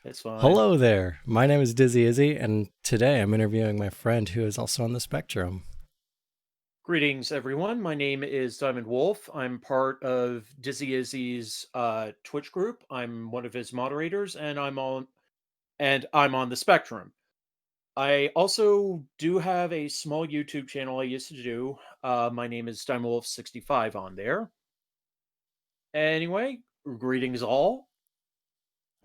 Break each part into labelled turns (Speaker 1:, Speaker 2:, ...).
Speaker 1: It's fine.
Speaker 2: Hello there. My name is DizzyIzzy, and today I'm interviewing my friend who is also on the spectrum.
Speaker 1: Greetings, everyone. My name is Diamond Wolf. I'm part of DizzyIzzy's Twitch group. I'm one of his moderators, and I'm on the spectrum. I also do have a small YouTube channel I used to do. My name is DiamondWolf65 on there. Anyway, greetings all.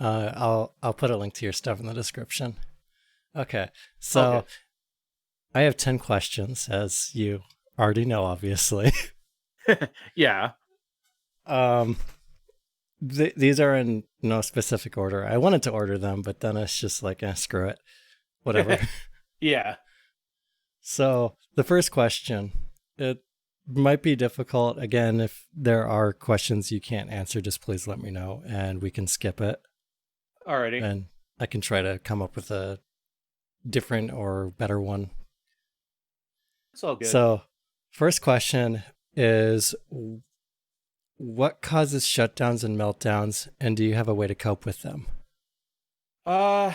Speaker 2: I'll put a link to your stuff in the description. Okay,
Speaker 1: Oh,
Speaker 2: so
Speaker 1: good.
Speaker 2: I have 10 questions, as you already know, obviously.
Speaker 1: Yeah.
Speaker 2: um, these are in no specific order. I wanted to order them, but then it's just like, screw it, whatever.
Speaker 1: Yeah.
Speaker 2: So the first question, it might be difficult. Again, if there are questions you can't answer, just please let me know and we can skip it.
Speaker 1: Alrighty.
Speaker 2: And I can try to come up with a different or better one.
Speaker 1: It's all good.
Speaker 2: So, first question is what causes shutdowns and meltdowns, and do you have a way to cope with them?
Speaker 1: Uh,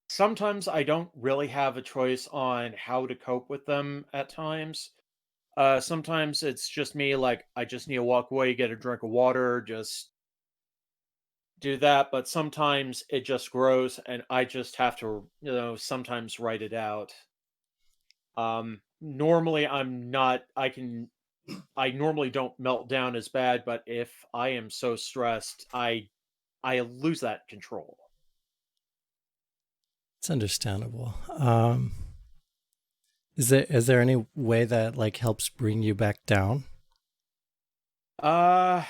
Speaker 1: Sometimes I don't really have a choice on how to cope with them at times. Sometimes it's just me, like, I just need to walk away, get a drink of water, just do that. But sometimes it just grows and I just have to, sometimes write it out. Normally I normally don't melt down as bad, but if I am so stressed, I lose that control.
Speaker 2: It's understandable. Is there any way that like helps bring you back down?
Speaker 1: Uh,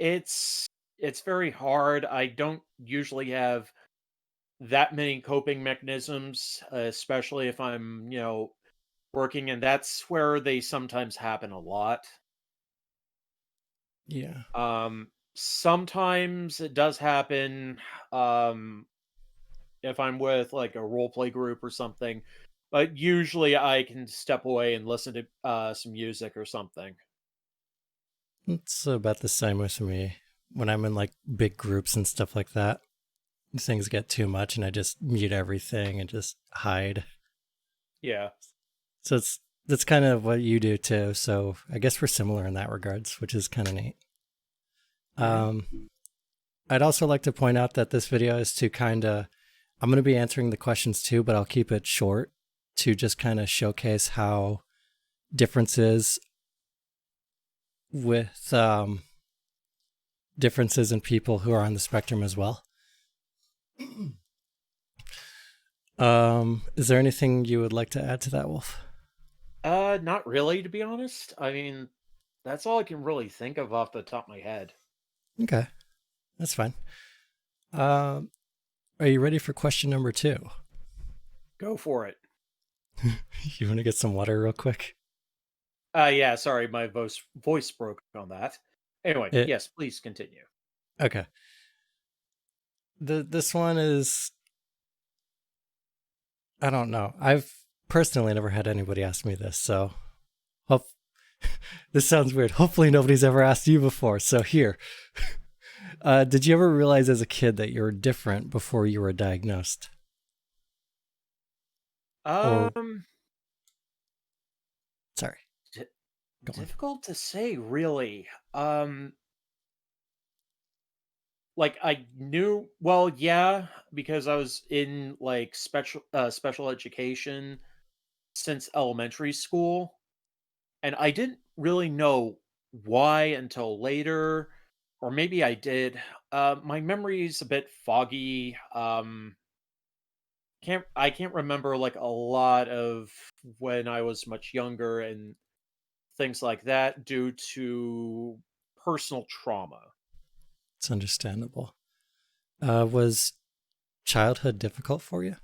Speaker 1: it's it's very hard. I don't usually have that many coping mechanisms, especially if I'm, working, and that's where they sometimes happen a lot.
Speaker 2: Yeah.
Speaker 1: Sometimes it does happen um, if I'm with like a role play group or something, but usually I can step away and listen to some music or something.
Speaker 2: It's about the same with me when I'm in like big groups and stuff like that. Things get too much and I just mute everything and just hide.
Speaker 1: Yeah.
Speaker 2: So it's that's kind of what you do too. So I guess we're similar in that regards, which is kind of neat.
Speaker 1: Hmm.
Speaker 2: Um, I'd also like to point out that this video is to kind of, I'm going to be answering the questions too, but I'll keep it short to just kind of showcase how differences with differences in people who are on the spectrum as well. Is there anything you would like to add to that, Wolf?
Speaker 1: Not really, to be honest. I mean, that's all I can really think of off the top of my head.
Speaker 2: Okay, that's fine. Um, are you ready for question number two?
Speaker 1: Go for it.
Speaker 2: You want to get some water real quick?
Speaker 1: Yeah, sorry, my voice broke on that. Anyway,
Speaker 2: It
Speaker 1: yes, please continue.
Speaker 2: okay. This one is, I don't know. I've personally never had anybody ask me this, so hope this sounds weird. Hopefully nobody's ever asked you before. So here, did you ever realize as a kid that you were different before you were diagnosed? Or
Speaker 1: Um,
Speaker 2: sorry,
Speaker 1: d-
Speaker 2: go on.
Speaker 1: Difficult to say, really. Um, like I knew, well, yeah, because I was in like special education since elementary school, and I didn't really know why until later, or maybe I did. My memory's a bit foggy. I can't remember like a lot of when I was much younger and things like that due to personal trauma.
Speaker 2: It's understandable. Was childhood difficult for you?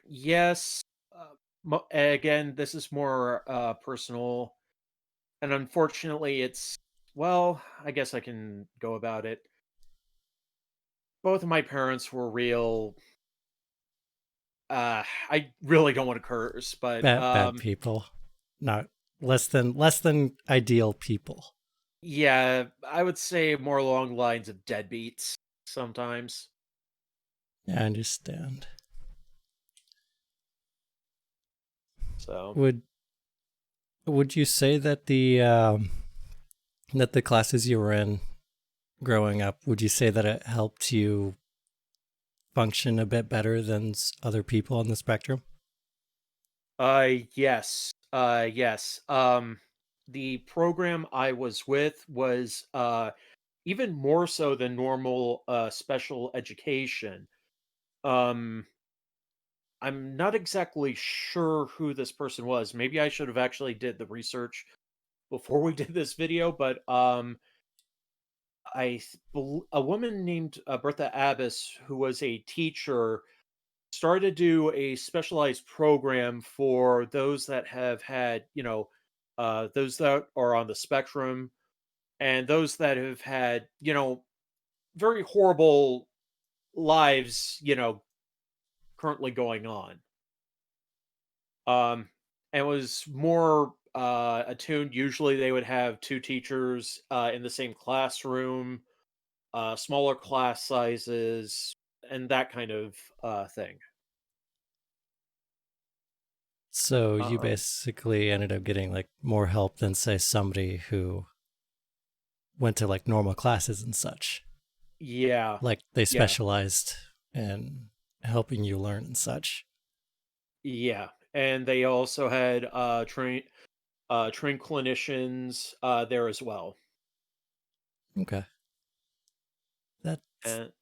Speaker 1: Yes. Again, this is more personal, and unfortunately, it's, well, I guess I can go about it. Both of my parents were real. I really don't want to curse, but
Speaker 2: Bad people, not less than ideal people.
Speaker 1: Yeah, I would say more along the lines of deadbeats sometimes.
Speaker 2: Yeah, I understand.
Speaker 1: So,
Speaker 2: Would would you say that the classes you were in growing up, would you say that it helped you function a bit better than other people on the spectrum?
Speaker 1: yes, yes. The program I was with was even more so than normal special education. Um, I'm not exactly sure who this person was. Maybe I should have actually did the research before we did this video, but a woman named Bertha Abbas, who was a teacher, started to do a specialized program for those that have had, those that are on the spectrum and those that have had, very horrible lives, currently going on. And was more attuned. Usually they would have two teachers in the same classroom, smaller class sizes, and that kind of thing.
Speaker 2: So you
Speaker 1: Um,
Speaker 2: basically ended up getting like more help than say somebody who went to like normal classes and such.
Speaker 1: yeah,
Speaker 2: Like they
Speaker 1: yeah,
Speaker 2: specialized in helping you learn and such.
Speaker 1: yeah. And they also had trained clinicians there as well.
Speaker 2: Okay. That's
Speaker 1: And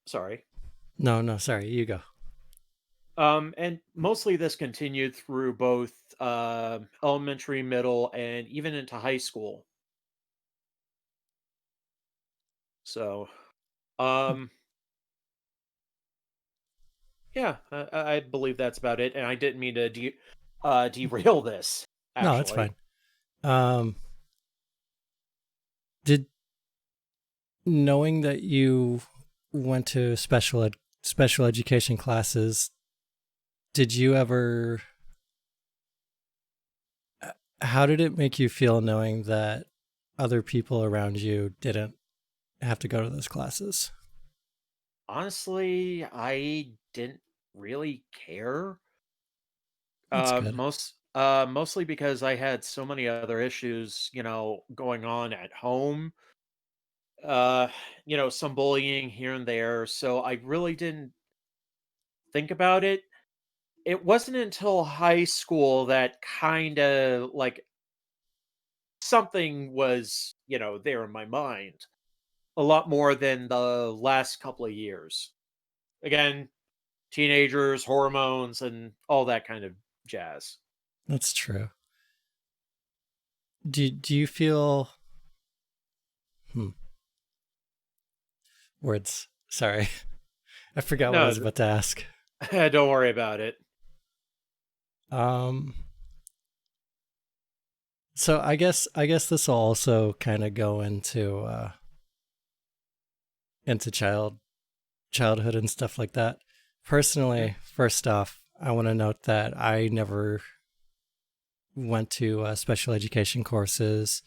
Speaker 1: sorry.
Speaker 2: no, sorry, you go.
Speaker 1: And mostly this continued through both elementary, middle, and even into high school. So, um, yeah, I believe that's about it. And I didn't mean to derail this.
Speaker 2: No, that's
Speaker 1: Actually,
Speaker 2: fine. Um, did knowing that you went to special education classes, did you ever how did it make you feel knowing that other people around you didn't have to go to those classes?
Speaker 1: honestly, I didn't really care.
Speaker 2: That's good.
Speaker 1: Mostly because I had so many other issues, going on at home. Uh, some bullying here and there. So I really didn't think about it. It wasn't until high school that kind of like something was, there in my mind a lot more than the last couple of years. Again, teenagers, hormones, and all that kind of jazz.
Speaker 2: That's true. Do you feel hmm, words? Sorry, I forgot what I
Speaker 1: No,
Speaker 2: was about to ask.
Speaker 1: don't worry about it.
Speaker 2: Um, so I guess this will also kind of go into childhood and stuff like that.
Speaker 1: Mhm.
Speaker 2: Personally, first off, I want to note that I never went to special education courses.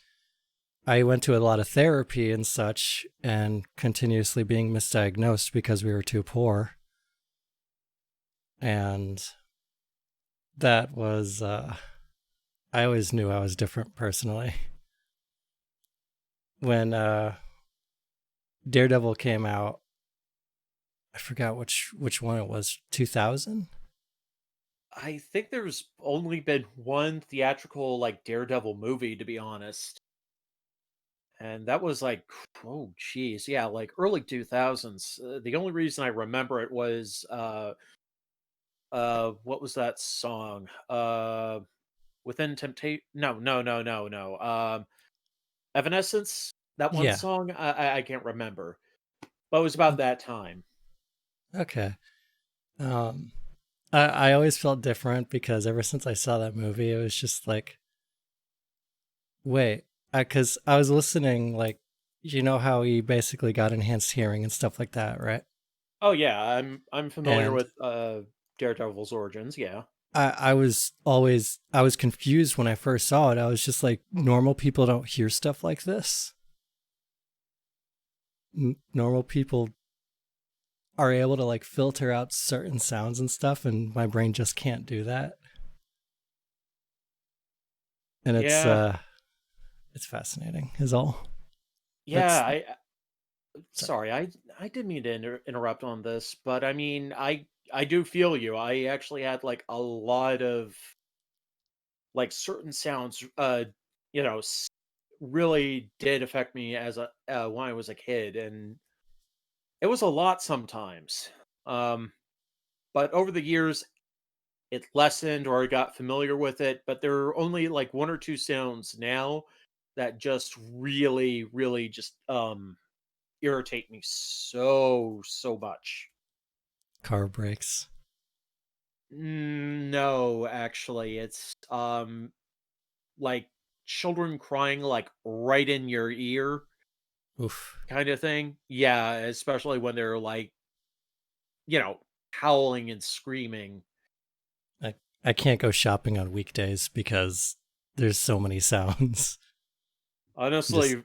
Speaker 2: I went to a lot of therapy and such, and continuously being misdiagnosed because we were too poor. And that was, I always knew I was different personally. When Daredevil came out, I forgot which one it was, 2000?
Speaker 1: I think there's only been one theatrical like Daredevil movie, to be honest. And that was like, oh, geez, yeah, like early 2000s. The only reason I remember it was, what was that song? Within Temptation. No, no, no, no, no. Evanescence. That one
Speaker 2: Yeah.
Speaker 1: song. I can't remember, but it was about that time.
Speaker 2: Okay. Um, I always felt different because ever since I saw that movie, it was just like, wait, because I was listening, like, you know how he basically got enhanced hearing and stuff like that, right?
Speaker 1: Oh yeah, I'm familiar
Speaker 2: And
Speaker 1: with Daredevil's origins. Yeah.
Speaker 2: I was confused when I first saw it. I was just like, normal people don't hear stuff like this. Normal people are able to like filter out certain sounds and stuff, and my brain just can't do that. And
Speaker 1: Yeah,
Speaker 2: it's fascinating, is all.
Speaker 1: yeah.
Speaker 2: That's sorry.
Speaker 1: Sorry, I didn't mean to interrupt on this, but I mean, I do feel you. I actually had like a lot of like certain sounds, you know, really did affect me as a when I was a kid, and it was a lot sometimes. Um, but over the years, it lessened or I got familiar with it. But there are only like one or two sounds now that just really, really just irritate me so much.
Speaker 2: Car brakes.
Speaker 1: No, actually, it's like children crying like right in your ear
Speaker 2: Oof.
Speaker 1: kind of thing. Yeah, especially when they're like, you know, howling and screaming.
Speaker 2: I, I can't go shopping on weekdays because there's so many sounds. Just
Speaker 1: Honestly,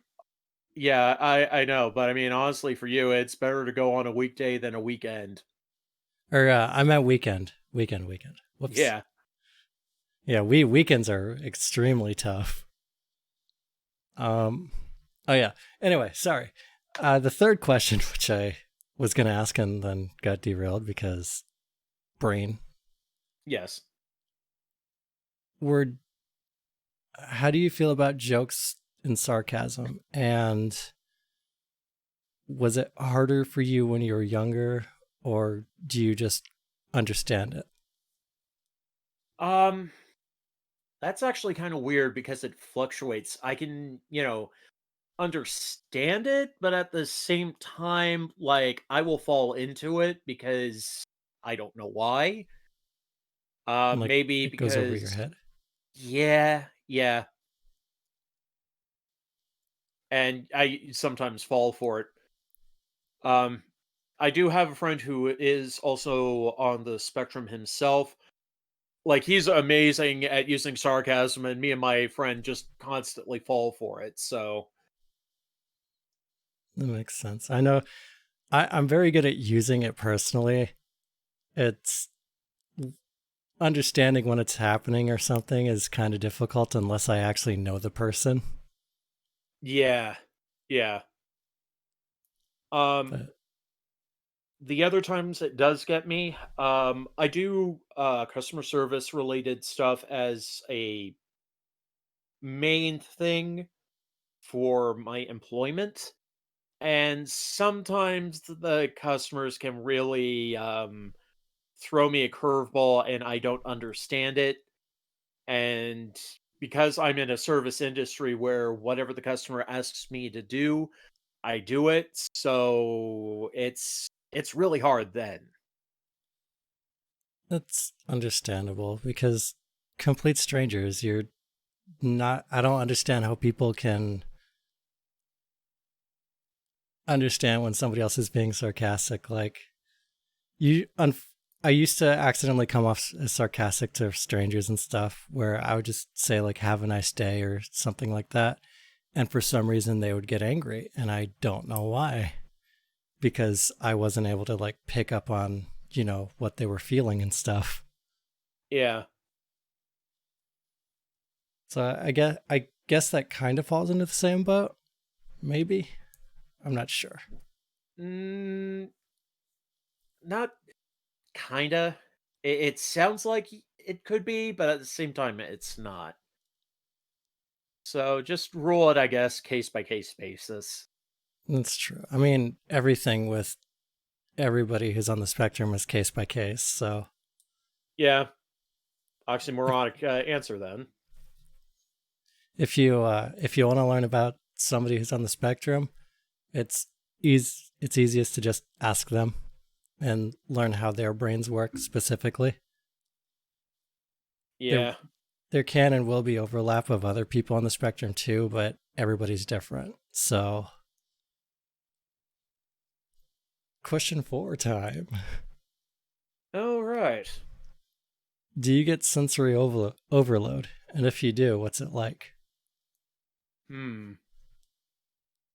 Speaker 1: yeah, I know, but I mean, honestly, for you, it's better to go on a weekday than a weekend.
Speaker 2: or I'm at weekend. Whoops.
Speaker 1: Yeah.
Speaker 2: Yeah, weekends are extremely tough. Um. Oh yeah. Anyway, sorry. The third question, which I was gonna ask and then got derailed because brain.
Speaker 1: Yes.
Speaker 2: Were How do you feel about jokes and sarcasm? And was it harder for you when you were younger, or do you just understand it?
Speaker 1: Um, that's actually kind of weird because it fluctuates. I can, understand it, but at the same time, like I will fall into it because I don't know why.
Speaker 2: Like
Speaker 1: Maybe
Speaker 2: it goes over your
Speaker 1: because
Speaker 2: head?
Speaker 1: yeah, yeah, and I sometimes fall for it. Um, I do have a friend who is also on the spectrum himself. Like he's amazing at using sarcasm, and me and my friend just constantly fall for it. So
Speaker 2: That makes sense. I know I'm very good at using it personally. It's understanding when it's happening or something is kind of difficult unless I actually know the person.
Speaker 1: yeah, yeah. Um,
Speaker 2: But
Speaker 1: the other times it does get me, I do customer service related stuff as a main thing for my employment. And sometimes the customers can really throw me a curveball and I don't understand it. And because I'm in a service industry where whatever the customer asks me to do, I do it. So it's really hard then.
Speaker 2: that's understandable because complete strangers, you're not, I don't understand how people can understand when somebody else is being sarcastic. Like, you, I used to accidentally come off as sarcastic to strangers and stuff, where I would just say like "Have a nice day" or something like that, and for some reason they would get angry, and I don't know why, because I wasn't able to like pick up on what they were feeling and stuff.
Speaker 1: Yeah.
Speaker 2: So I guess that kind of falls into the same boat. Maybe I'm not sure.
Speaker 1: Mm, not kinda. It sounds like it could be, but at the same time, it's not. So just rule it, I guess, case by case basis.
Speaker 2: That's true. I mean, everything with everybody who's on the spectrum is case by case. So
Speaker 1: Yeah,
Speaker 2: if
Speaker 1: oxymoronic answer then.
Speaker 2: if you want to learn about somebody who's on the spectrum, it's it's easiest to just ask them and learn how their brains work specifically. There
Speaker 1: Yeah.
Speaker 2: there can and will be overlap of other people on the spectrum too, but everybody's different. So, question 4 time.
Speaker 1: All right.
Speaker 2: Do you get sensory overload? And if you do, what's it like?
Speaker 1: Hmm.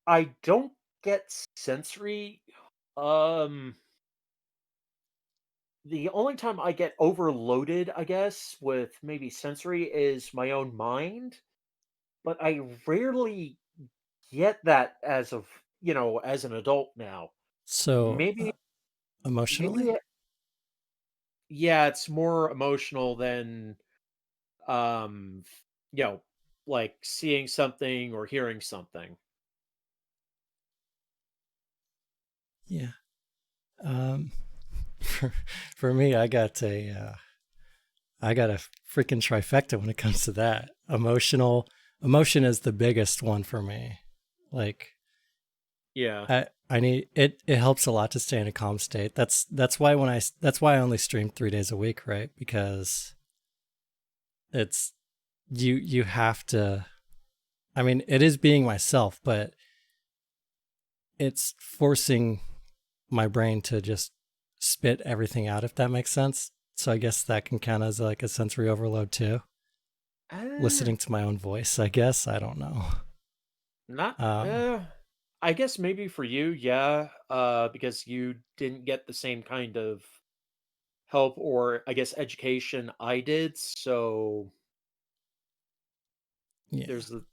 Speaker 1: I don't get sensory. Um, the only time I get overloaded, I guess, with maybe sensory is my own mind, but I rarely get that as of, as an adult now.
Speaker 2: So,
Speaker 1: Maybe
Speaker 2: emotionally?
Speaker 1: maybe yeah, it's more emotional than um, you know, like seeing something or hearing something.
Speaker 2: Yeah. Um, for, for me, I got a freaking trifecta when it comes to that. Emotion is the biggest one for me. Like,
Speaker 1: Yeah.
Speaker 2: I need it. It helps a lot to stay in a calm state. That's why I only stream 3 days a week, right? Because it's you have to. I mean, it is being myself, but it's forcing my brain to just spit everything out, if that makes sense. So I guess that can count as like a sensory overload too.
Speaker 1: Uh,
Speaker 2: Listening to my own voice, I guess. I don't know.
Speaker 1: not
Speaker 2: Um,
Speaker 1: I guess maybe for you, yeah, because you didn't get the same kind of help or I guess education I did, so
Speaker 2: yeah.
Speaker 1: there's the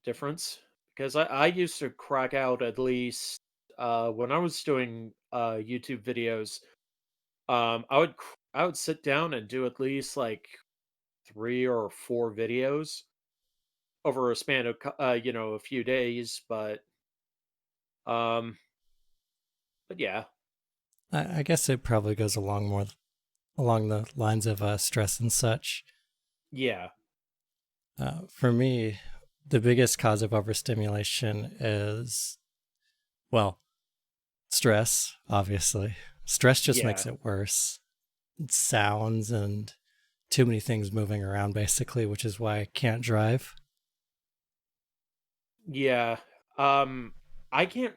Speaker 1: difference. Because I used to crack out at least when I was doing YouTube videos, I would sit down and do at least like 3 or 4 videos over a span of a few days, um but yeah.
Speaker 2: I guess it probably goes along more along the lines of stress and such.
Speaker 1: Yeah.
Speaker 2: For me, the biggest cause of overstimulation is, well, stress, obviously. Stress just
Speaker 1: Yeah.
Speaker 2: makes it worse. Sounds and too many things moving around, basically, which is why I can't drive.
Speaker 1: Yeah. Um, I can't.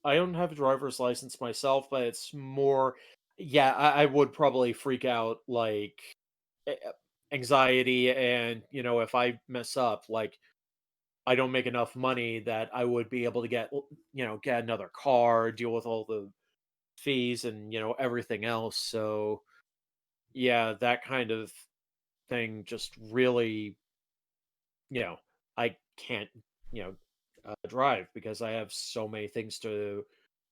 Speaker 1: I don't have a driver's license myself, but it's more. Yeah, I would probably freak out, like anxiety, and if I mess up, like I don't make enough money that I would be able to get another car, deal with all the fees, and everything else. So yeah, that kind of thing just really, you know, I can't, you know, drive because I have so many things to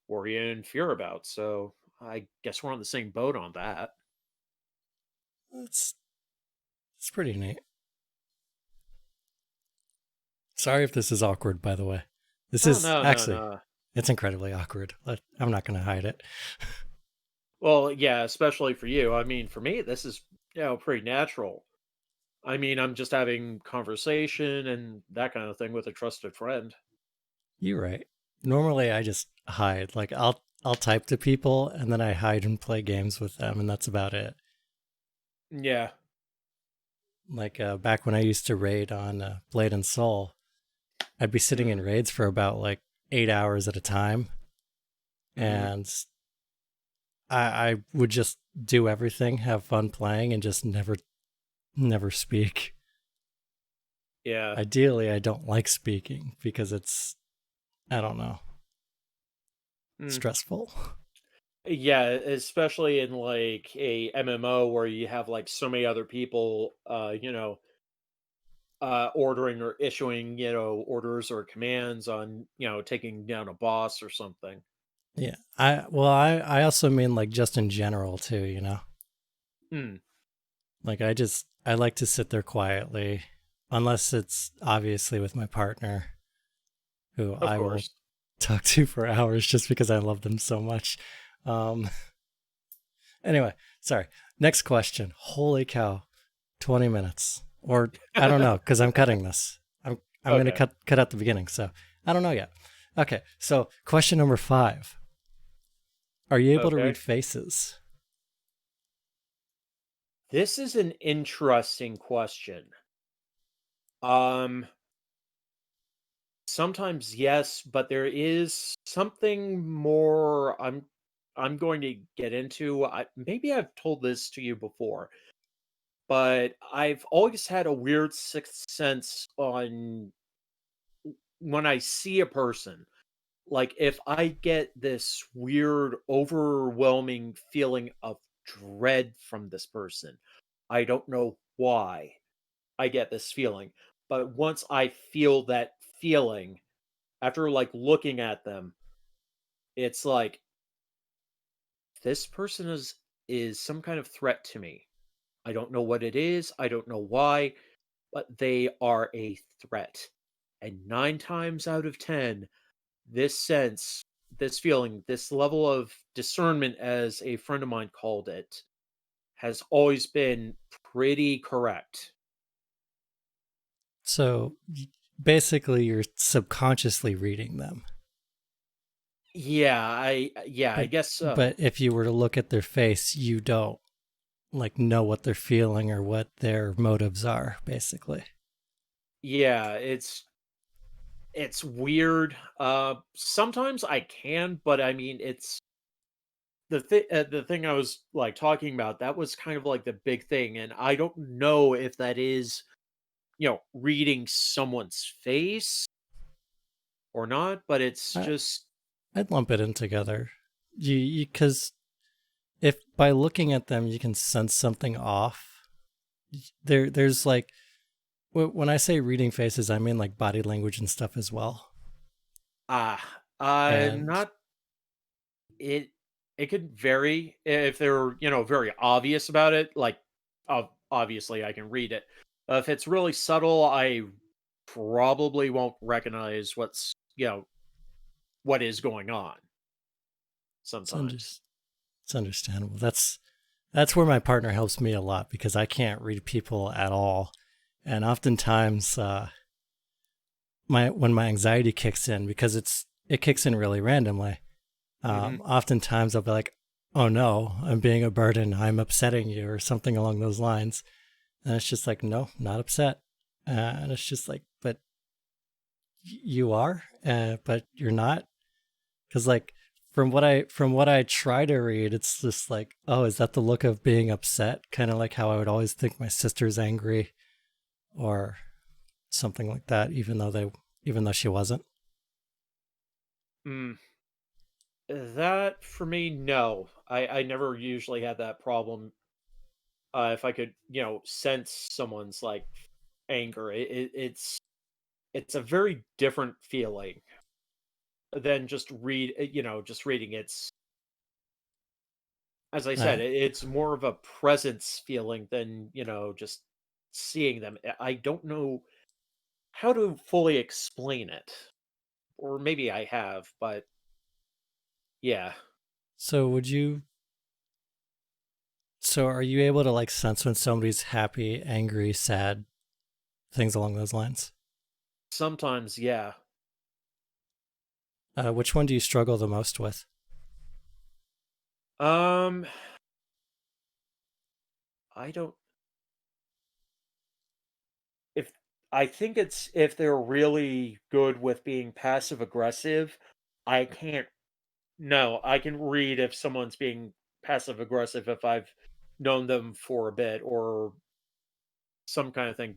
Speaker 1: worry and fear about. So I guess we're on the same boat on that.
Speaker 2: It's, it's pretty neat. Sorry if this is awkward, by the way. This
Speaker 1: Oh
Speaker 2: is
Speaker 1: no, no,
Speaker 2: actually,
Speaker 1: no.
Speaker 2: it's incredibly awkward. I'm not going to hide it.
Speaker 1: Well, yeah, especially for you. I mean, for me, this is pretty natural. I mean, I'm just having conversation and that kind of thing with a trusted friend.
Speaker 2: You're right. Normally, I just hide. Like, I'll type to people and then I hide and play games with them, and that's about it.
Speaker 1: Yeah.
Speaker 2: Like, back when I used to raid on Blade and Soul, I'd be sitting in
Speaker 1: Mm,
Speaker 2: raids for about like 8 hours at a time,
Speaker 1: hmm.
Speaker 2: and I would just do everything, have fun playing, and just never speak.
Speaker 1: Yeah.
Speaker 2: Ideally, I don't like speaking because it's, I don't know,
Speaker 1: Mm.
Speaker 2: stressful.
Speaker 1: Yeah, especially in like a MMO where you have like so many other people, ordering or issuing, orders or commands on, taking down a boss or something.
Speaker 2: Yeah. I also mean like just in general too, you know?
Speaker 1: Hmm.
Speaker 2: Like I like to sit there quietly, unless it's obviously with my partner, who
Speaker 1: Of
Speaker 2: I will
Speaker 1: course.
Speaker 2: talk to for hours just because I love them so much. Um, anyway, sorry. Next question. Holy cow, 20 minutes. Or I don't know, because I'm cutting this. I'm gonna
Speaker 1: Okay.
Speaker 2: cut out the beginning, so I don't know yet. Okay, so question number 5. Are you able to
Speaker 1: Okay.
Speaker 2: read faces?
Speaker 1: This is an interesting question. Um, Sometimes yes, but there is something more I'm going to get into. Maybe I've told this to you before. but I've always had a weird sixth sense on when I see a person. Like, if I get this weird, overwhelming feeling of dread from this person, I don't know why I get this feeling. But once I feel that feeling, after like looking at them, it's like this person is some kind of threat to me. I don't know what it is. I don't know why, but they are a threat. And 9 times out of 10, this sense, this feeling, this level of discernment, as a friend of mine called it, has always been pretty correct.
Speaker 2: So basically, you're subconsciously reading them.
Speaker 1: Yeah, I
Speaker 2: But
Speaker 1: guess
Speaker 2: but
Speaker 1: so.
Speaker 2: if you were to look at their face, you don't like know what they're feeling or what their motives are, basically.
Speaker 1: Yeah, it's weird. Sometimes I can, but I mean, it's the thing I was like talking about. That was kind of like the big thing, and I don't know if that is reading someone's face or not, but it's
Speaker 2: I,
Speaker 1: just
Speaker 2: I'd lump it in together. You because if by looking at them you can sense something off, there's like when I say reading faces, I mean like body language and stuff as well. And
Speaker 1: not it. It could vary if they're very obvious about it. Like, obviously, I can read it. If it's really subtle, I probably won't recognize what is going on
Speaker 2: it's, under,
Speaker 1: sometimes.
Speaker 2: it's understandable. That's where my partner helps me a lot because I can't read people at all, and oftentimes my when my anxiety kicks in because it kicks in really randomly.
Speaker 1: Hmm.
Speaker 2: Oftentimes I'll be like, "Oh no, I'm being a burden. I'm upsetting you," or something along those lines, and it's just like, "No, not upset," and it's just like, "But you are, but you're not," because like from what I try to read, it's just like, "Oh, is that the look of being upset?" Kind of like how I would always think my sister's angry or something like that, even though she wasn't.
Speaker 1: Mm, that for me, no. I never usually had that problem. If I could, sense someone's like anger, it's a very different feeling than just reading. It's, as I said,
Speaker 2: Uh,
Speaker 1: it's more of a presence feeling than just seeing them. I don't know how to fully explain it, or maybe I have, but yeah.
Speaker 2: so would you So are you able to like sense when somebody's happy, angry, sad, things along those lines?
Speaker 1: Sometimes, yeah.
Speaker 2: Which one do you struggle the most with?
Speaker 1: Um, I don't. If I think it's if they're really good with being passive aggressive, I can't. No, I can read if someone's being passive aggressive if I've known them for a bit or some kind of thing.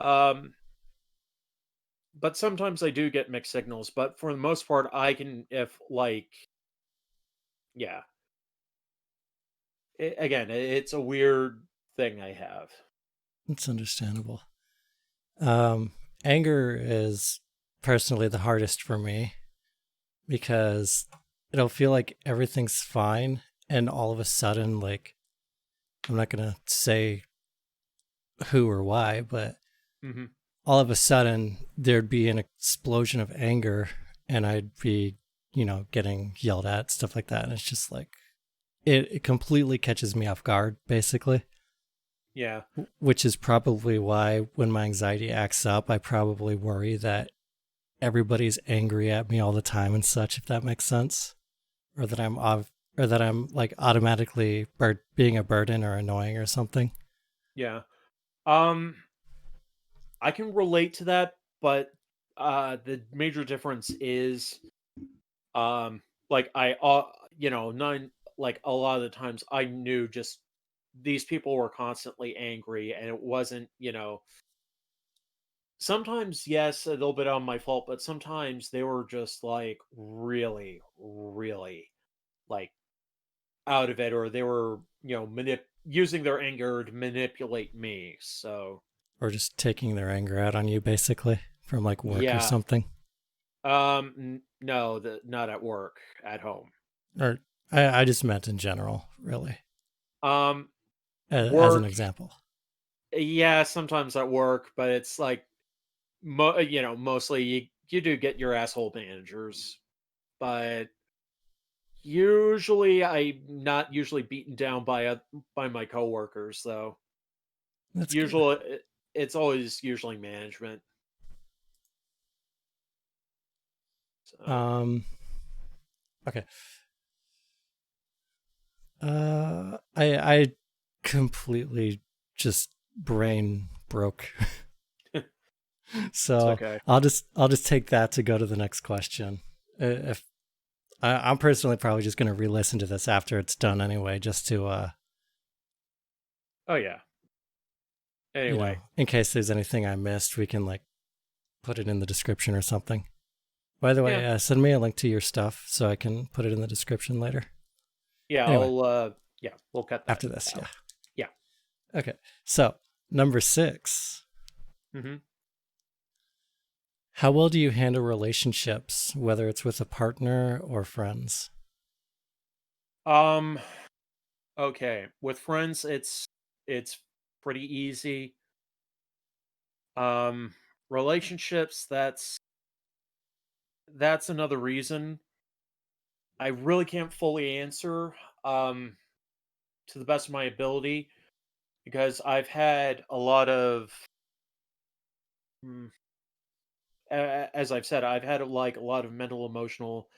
Speaker 1: Um, but sometimes I do get mixed signals. But for the most part, I can if like yeah. Again, it's a weird thing I have.
Speaker 2: It's understandable. Um, Anger is personally the hardest for me because it'll feel like everything's fine, and all of a sudden, like, I'm not gonna say who or why, but
Speaker 1: Hmm.
Speaker 2: all of a sudden there'd be an explosion of anger, and I'd be, getting yelled at, stuff like that, and it's just like it completely catches me off guard, basically.
Speaker 1: Yeah.
Speaker 2: Which is probably why when my anxiety acts up, I probably worry that everybody's angry at me all the time and such, if that makes sense, or that I'm like automatically being a burden or annoying or something.
Speaker 1: Yeah. Um, I can relate to that, but the major difference is um like I none like a lot of the times I knew just these people were constantly angry, and it wasn't, sometimes, yes, a little bit on my fault, but sometimes they were just like really, really like out of it, or they were, using their anger to manipulate me. So,
Speaker 2: Or just taking their anger out on you, basically, from like work or
Speaker 1: yeah.
Speaker 2: something?
Speaker 1: No, not at work, at home.
Speaker 2: Or I just meant in general, really,
Speaker 1: Um,
Speaker 2: as an
Speaker 1: Work,
Speaker 2: example.
Speaker 1: yeah, sometimes at work, but it's like, mostly you do get your asshole managers, but usually I'm not usually beaten down by my coworkers, though.
Speaker 2: That's good.
Speaker 1: Usually, it's always usually management. So,
Speaker 2: Um, okay. I completely just brain broke.
Speaker 1: it's
Speaker 2: So
Speaker 1: okay.
Speaker 2: I'll just take that to go to the next question. If I'm personally probably just gonna re-listen to this after it's done anyway, just to
Speaker 1: Oh yeah. Anyway,
Speaker 2: in case there's anything I missed, we can like put it in the description or something. By the
Speaker 1: yeah,
Speaker 2: way, send me a link to your stuff so I can put it in the description later.
Speaker 1: yeah.
Speaker 2: Anyway,
Speaker 1: Yeah, we'll cut that
Speaker 2: after this, yeah.
Speaker 1: out. Yeah.
Speaker 2: Okay. So number 6.
Speaker 1: Hmm.
Speaker 2: How well do you handle relationships, whether it's with a partner or friends?
Speaker 1: Um. Okay. With friends, it's pretty easy. Um. Relationships. That's another reason I really can't fully answer. Um. To the best of my ability, because I've had a lot of, mm, as I've said, I've had like a lot of mental emotional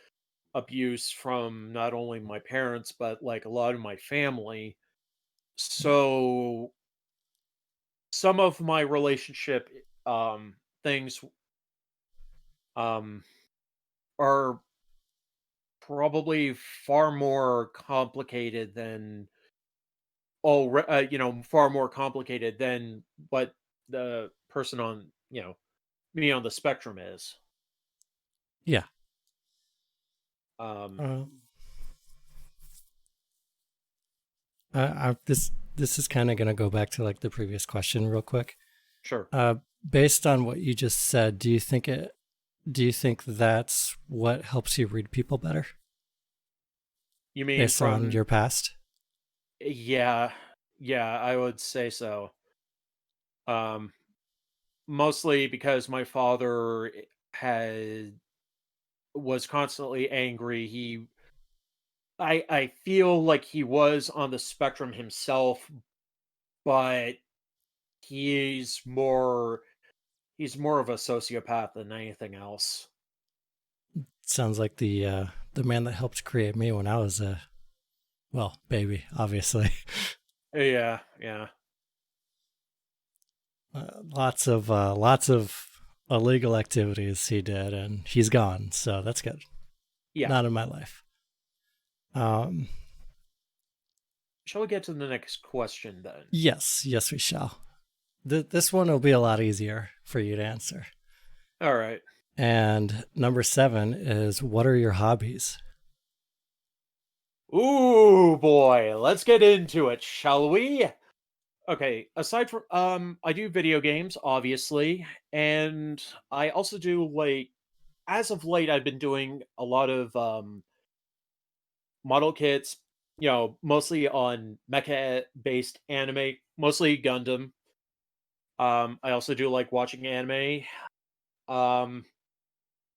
Speaker 1: abuse from not only my parents but like a lot of my family. So some of my relationship things um are probably far more complicated than far more complicated than what the person on, me on the spectrum is.
Speaker 2: Yeah.
Speaker 1: Um
Speaker 2: Um, this is kind of going to go back to like the previous question real quick.
Speaker 1: sure.
Speaker 2: Uh, Based on what you just said, do you think that's what helps you read people better
Speaker 1: You mean
Speaker 2: based on
Speaker 1: from,
Speaker 2: your past?
Speaker 1: yeah, yeah, I would say so. Um Mostly because my father had was constantly angry. I feel like he was on the spectrum himself, but he's more he's more of a sociopath than anything else.
Speaker 2: Sounds like the man that helped create me when I was a well baby, obviously.
Speaker 1: Yeah, yeah.
Speaker 2: Lots of illegal activities he did, and he's gone, so that's good.
Speaker 1: Yeah.
Speaker 2: Not in my life. Um,
Speaker 1: Shall we get to the next question then?
Speaker 2: yes, yes, we shall. This one will be a lot easier for you to answer.
Speaker 1: All right.
Speaker 2: And number 7 is, what are your hobbies?
Speaker 1: Ooh boy, let's get into it, shall we? Okay, aside from I do video games obviously, and I also do like, as of late I've been doing a lot of model kits, mostly on mecha based anime, mostly Gundam. I also do like watching anime. Um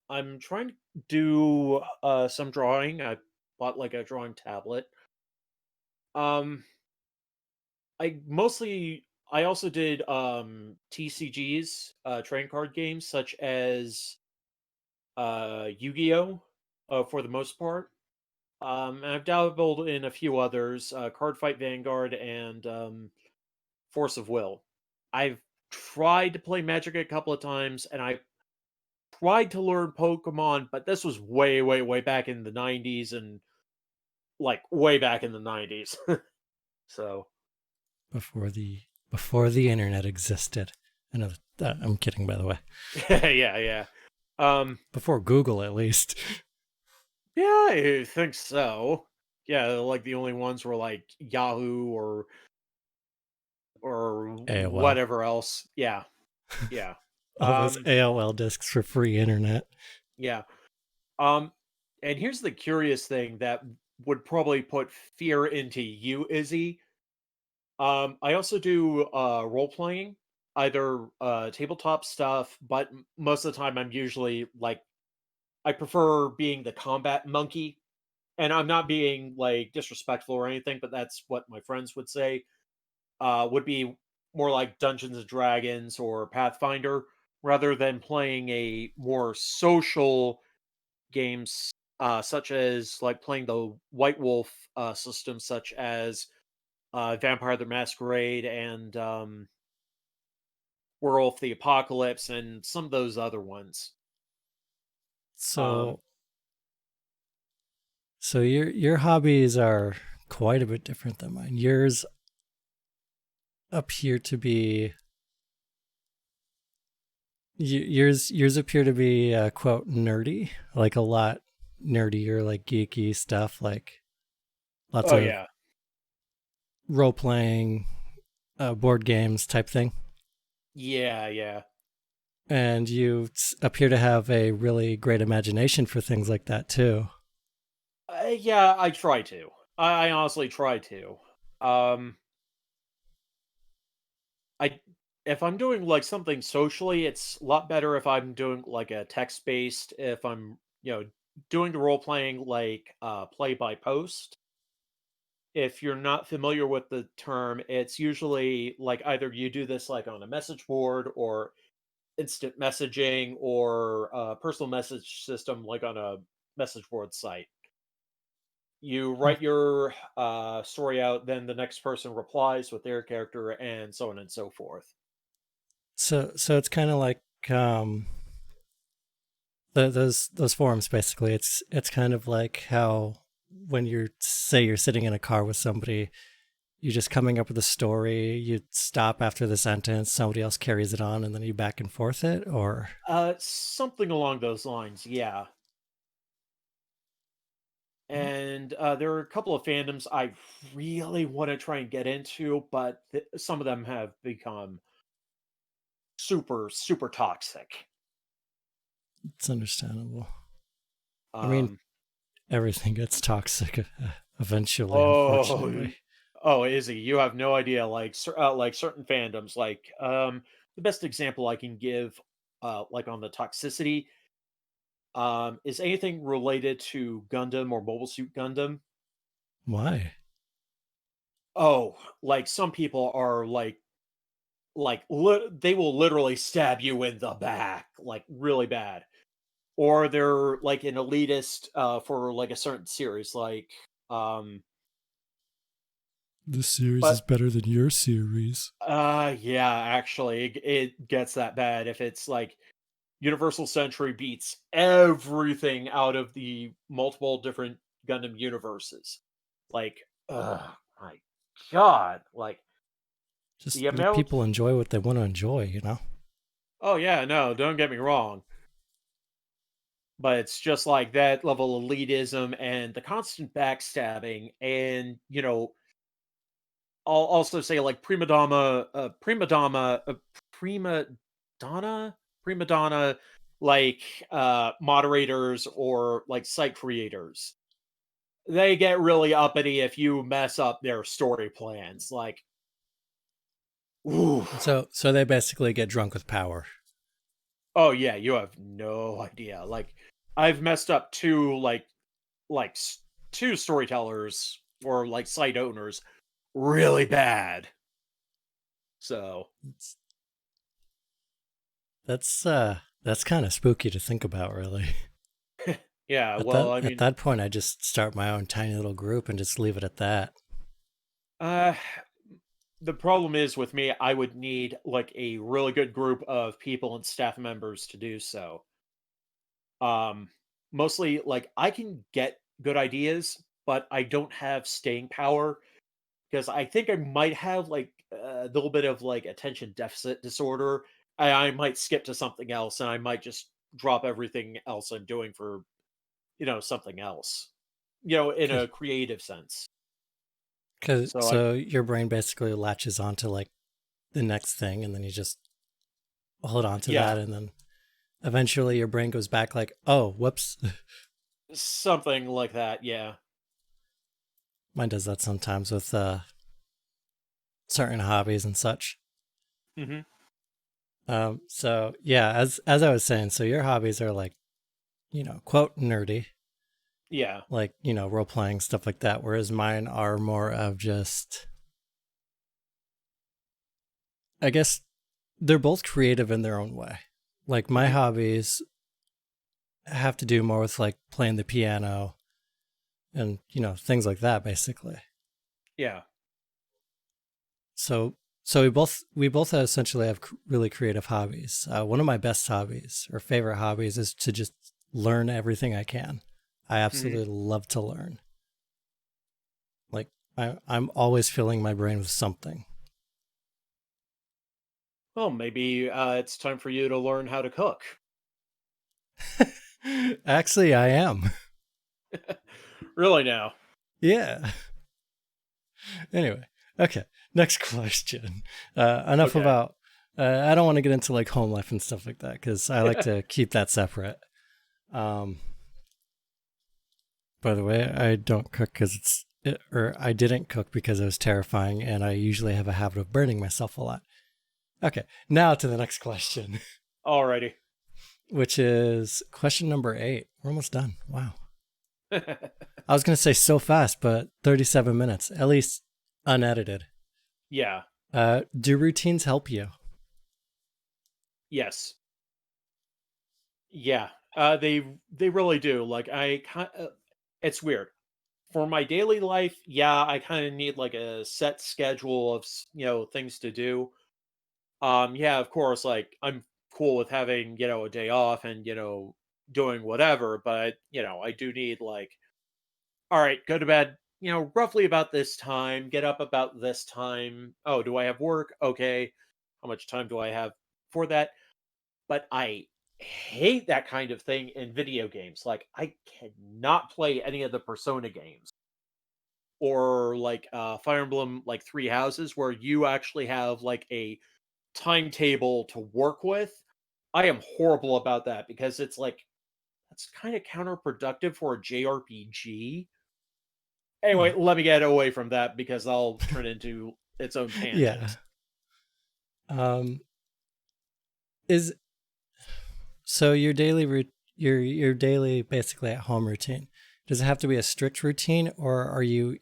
Speaker 1: I'm trying to do some drawing. I bought like a drawing tablet. Um I also did TCGs, trading card games such as Yu-Gi-Oh! For the most part. And I've dabbled in a few others, Card Fight Vanguard and Force of Will. I've tried to play Magic a couple of times, and I tried to learn Pokemon, but this was way, way, way back in the 90s, and like way back in the 90s. So,
Speaker 2: before the internet existed. I know that I'm kidding, by the way.
Speaker 1: Yeah, yeah. Um,
Speaker 2: Before Google, at least.
Speaker 1: yeah, I think so. Yeah, like the only ones were like Yahoo or
Speaker 2: AOL.
Speaker 1: whatever else. Yeah, yeah.
Speaker 2: All those
Speaker 1: Um,
Speaker 2: AOL discs for free internet.
Speaker 1: yeah. Um, and here's the curious thing that would probably put fear into you, Izzy. I also do role playing, either tabletop stuff, but most of the time I'm usually like I prefer being the combat monkey, and I'm not being like disrespectful or anything, but that's what my friends would say. Would be more like Dungeons and Dragons or Pathfinder rather than playing a more social games such as like playing the White Wolf system, such as Vampire the Masquerade and Werewolf the Apocalypse, and some of those other ones. Um,
Speaker 2: So, so your hobbies are quite a bit different than mine. Yours appear to be yours appear to be quote nerdy, like a lot nerdier, like geeky stuff, like lots
Speaker 1: oh
Speaker 2: of
Speaker 1: yeah,
Speaker 2: role playing, board games type thing.
Speaker 1: yeah, yeah,
Speaker 2: And you appear to have a really great imagination for things like that too.
Speaker 1: yeah. I try to. I honestly try to. Um, I if I'm doing like something socially, it's a lot better if I'm doing like a text based. If I'm doing the role playing like play by post. If you're not familiar with the term, it's usually like either you do this like on a message board or instant messaging or a personal message system like on a message board site. You
Speaker 2: Oh,
Speaker 1: write your story out, then the next person replies with their character, and so on and so forth.
Speaker 2: so it's kind of like those forums basically. It's kind of like how when you're sitting in a car with somebody, you're just coming up with a story, you stop after the sentence, somebody else carries it on, and then you back and forth it, or
Speaker 1: Something along those lines, yeah. And there are a couple of fandoms I really want to try and get into, but some of them have become super, super toxic.
Speaker 2: it's understandable. I mean,
Speaker 1: Um,
Speaker 2: everything gets toxic eventually,
Speaker 1: oh,
Speaker 2: unfortunately.
Speaker 1: oh, Izzy, you have no idea. Like, like certain fandoms, like the best example I can give, like on the toxicity, is anything related to Gundam or Mobile Suit Gundam.
Speaker 2: Why?
Speaker 1: Oh, like some people are they will literally stab you in the back, like really bad, or they're like an elitist for like a certain series, like um,
Speaker 2: This series is
Speaker 1: but
Speaker 2: better than your series.
Speaker 1: yeah, actually, it gets that bad if it's like Universal Century beats everything out of the multiple different Gundam universes. Like, oh my god, like
Speaker 2: Just
Speaker 1: the
Speaker 2: let
Speaker 1: amount.
Speaker 2: people enjoy what they want to enjoy, you know?
Speaker 1: Oh yeah, no, don't get me wrong, but it's just like that level of elitism and the constant backstabbing, and I'll also say like prima donna, prima donna, like moderators or like site creators. They get really uppity if you mess up their story plans. Like, ooh,
Speaker 2: So they basically get drunk with power.
Speaker 1: oh yeah, you have no idea. Like, I've messed up like two storytellers or like site owners really bad. So
Speaker 2: It's, that's kind of spooky to think about, really.
Speaker 1: yeah, well, I
Speaker 2: At
Speaker 1: mean,
Speaker 2: that point, I just start my own tiny little group and just leave it at that.
Speaker 1: uh the problem is with me, I would need like a really good group of people and staff members to do so. Um, Mostly like I can get good ideas, but I don't have staying power. because I think I might have like a little bit of like attention deficit disorder. I might skip to something else, and I might just drop everything else I'm doing for something else. In a creative sense.
Speaker 2: Cause
Speaker 1: So I
Speaker 2: so your brain basically latches onto like the next thing, and then you just hold on to
Speaker 1: yeah,
Speaker 2: that, and then eventually your brain goes back like, oh, whoops.
Speaker 1: something like that. Yeah.
Speaker 2: Mine does that sometimes with certain hobbies and such.
Speaker 1: Hmm.
Speaker 2: So yeah, as I was saying, so your hobbies are like, quote nerdy,
Speaker 1: Yeah.
Speaker 2: like, role playing, stuff like that, whereas mine are more of just, I guess they're both creative in their own way. Like my
Speaker 1: Hmm.
Speaker 2: hobbies have to do more with like playing the piano and, things like that basically.
Speaker 1: Yeah.
Speaker 2: So we both essentially have really creative hobbies. One of my best hobbies or favorite hobbies is to just learn everything I can. I
Speaker 1: Hmm.
Speaker 2: absolutely love to learn. Like I'm always filling my brain with something.
Speaker 1: Well, maybe it's time for you to learn how to cook.
Speaker 2: Actually, I am.
Speaker 1: Really now.
Speaker 2: Yeah. Anyway, okay. Next question. Enough
Speaker 1: Okay.
Speaker 2: about. I don't want to get into like home life and stuff like that because I like to keep that separate. Um, by the way, I don't cook because or I didn't cook because it was terrifying, and I usually have a habit of burning myself a lot. Okay, now to the next question,
Speaker 1: Alrighty.
Speaker 2: which is question number 8. We're almost done. Wow. I was going to say so fast, but 37 minutes, at least unedited.
Speaker 1: Yeah.
Speaker 2: Do routines help you?
Speaker 1: Yes. Yeah. They really do. Like it's weird. For my daily life, yeah, I kind of need like a set schedule of, things to do. Yeah, of course, like I'm cool with having, a day off and, doing whatever, but, I do need like, all right, go to bed, roughly about this time, get up about this time. Oh, do I have work? Okay. How much time do I have for that? But I hate that kind of thing in video games. Like I cannot play any of the Persona games or like Fire Emblem like Three Houses where you actually have like a timetable to work with. I am horrible about that because it's like that's kind of counterproductive for a JRPG. Anyway,
Speaker 2: Well,
Speaker 1: let me get away from that because I'll turn into its own
Speaker 2: yeah.
Speaker 1: tangent.
Speaker 2: Um, is so your daily your daily basically at home routine. Does it have to be a strict routine, or are you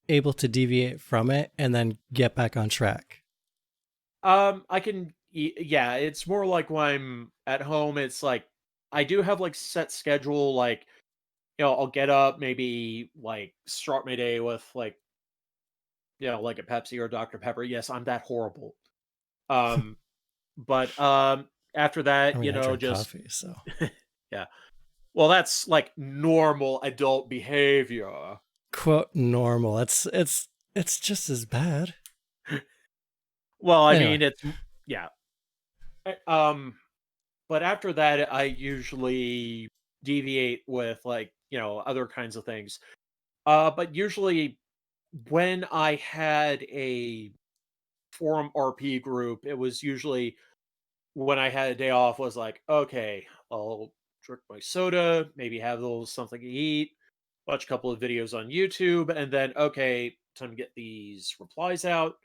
Speaker 2: able to deviate from it and then get back on track?
Speaker 1: I can, yeah, it's more like when I'm at home. It's like I do have like set schedule. Like I'll get up, maybe like start my day with like like a Pepsi or Dr Pepper. Yes, I'm that horrible. Um, but after
Speaker 2: I
Speaker 1: that,
Speaker 2: mean, I drink
Speaker 1: just
Speaker 2: coffee, so
Speaker 1: yeah. Well, that's like normal adult behavior.
Speaker 2: quote normal. It's just as bad.
Speaker 1: Well, I
Speaker 2: Anyway,
Speaker 1: mean, yeah. But after that, I usually deviate with like other kinds of things. But usually when I had a forum RP group, it was usually when I had a day off. Was like, okay, I'll drink my soda, maybe have a little something to eat, watch a couple of videos on YouTube, and then okay, time to get these replies out.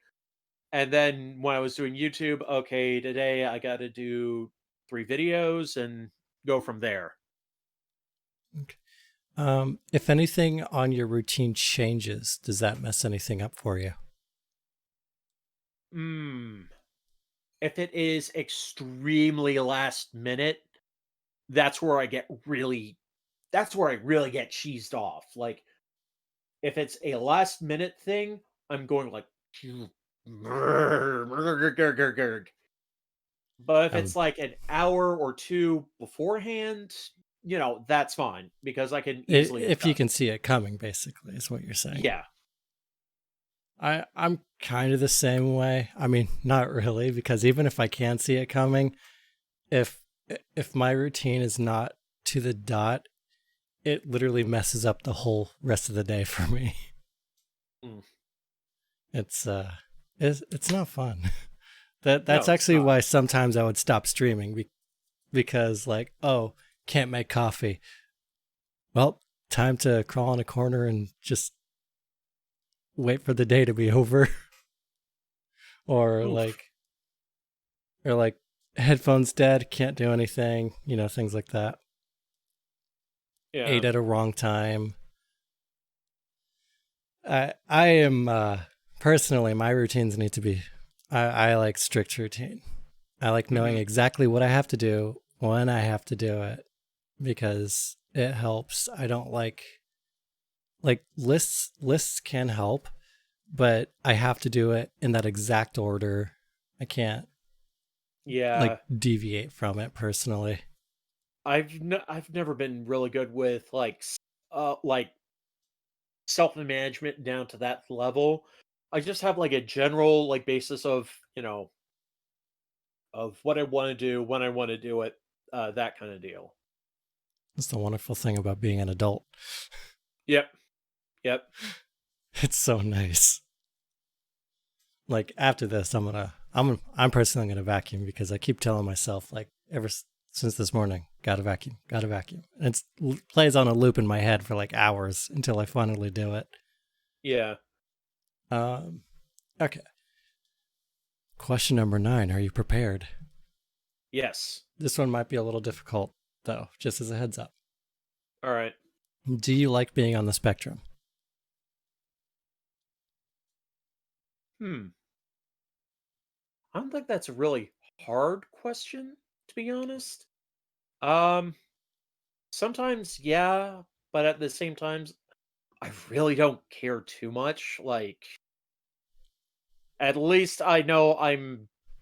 Speaker 1: And then when I was doing YouTube, okay, today I got to do 3 videos and go from there.
Speaker 2: okay. If anything on your routine changes, does that mess anything up for you?
Speaker 1: Hmm. If it is extremely last minute, that's where I get really that's where I really get cheesed off. Like if it's a last minute thing, I'm going like but if
Speaker 2: Um,
Speaker 1: it's like an hour or two beforehand, that's fine because I can easily
Speaker 2: if you
Speaker 1: adjust.
Speaker 2: can see it coming, basically, is what you're saying.
Speaker 1: Yeah.
Speaker 2: I'm kind of the same way. I mean, not really, because even if I can see it coming, if if my routine is not to the dot, it literally messes up the whole rest of the day for me.
Speaker 1: Mm.
Speaker 2: It's it's not fun. That's
Speaker 1: No, it's
Speaker 2: actually
Speaker 1: not.
Speaker 2: why sometimes I would stop streaming because like, oh, can't make coffee. Well, time to crawl in a corner and just wait for the day to be over. or
Speaker 1: Oof.
Speaker 2: like or like headphones dead, can't do anything, things like that.
Speaker 1: Yeah.
Speaker 2: Ate at a wrong time. I am personally, my routines need to be I like strict routine. I like knowing
Speaker 1: Hmm.
Speaker 2: exactly what I have to do when I have to do it because it helps. I don't like lists can help, but I have to do it in that exact order. I can't like
Speaker 1: Yeah.
Speaker 2: deviate from it personally.
Speaker 1: I've never been really good with like self management down to that level. I just have like a general like basis of of what I want to do when I want to do it, that kind of deal.
Speaker 2: That's the wonderful thing about being an adult.
Speaker 1: Yep. Yep.
Speaker 2: It's so nice. Like after this, I'm personally gonna vacuum because I keep telling myself like since this morning, gotta vacuum, gotta vacuum. And it plays on a loop in my head for like hours until I finally do it.
Speaker 1: Yeah.
Speaker 2: Um, okay. Question number 9. Are you prepared?
Speaker 1: Yes.
Speaker 2: This one might be a little difficult though, just as a heads up.
Speaker 1: All right.
Speaker 2: Do you like being on the spectrum?
Speaker 1: Hmm. I don't think that's a really hard question, to be honest. Um, Sometimes, yeah, but at the same times, I really don't care too much. Like, at least I know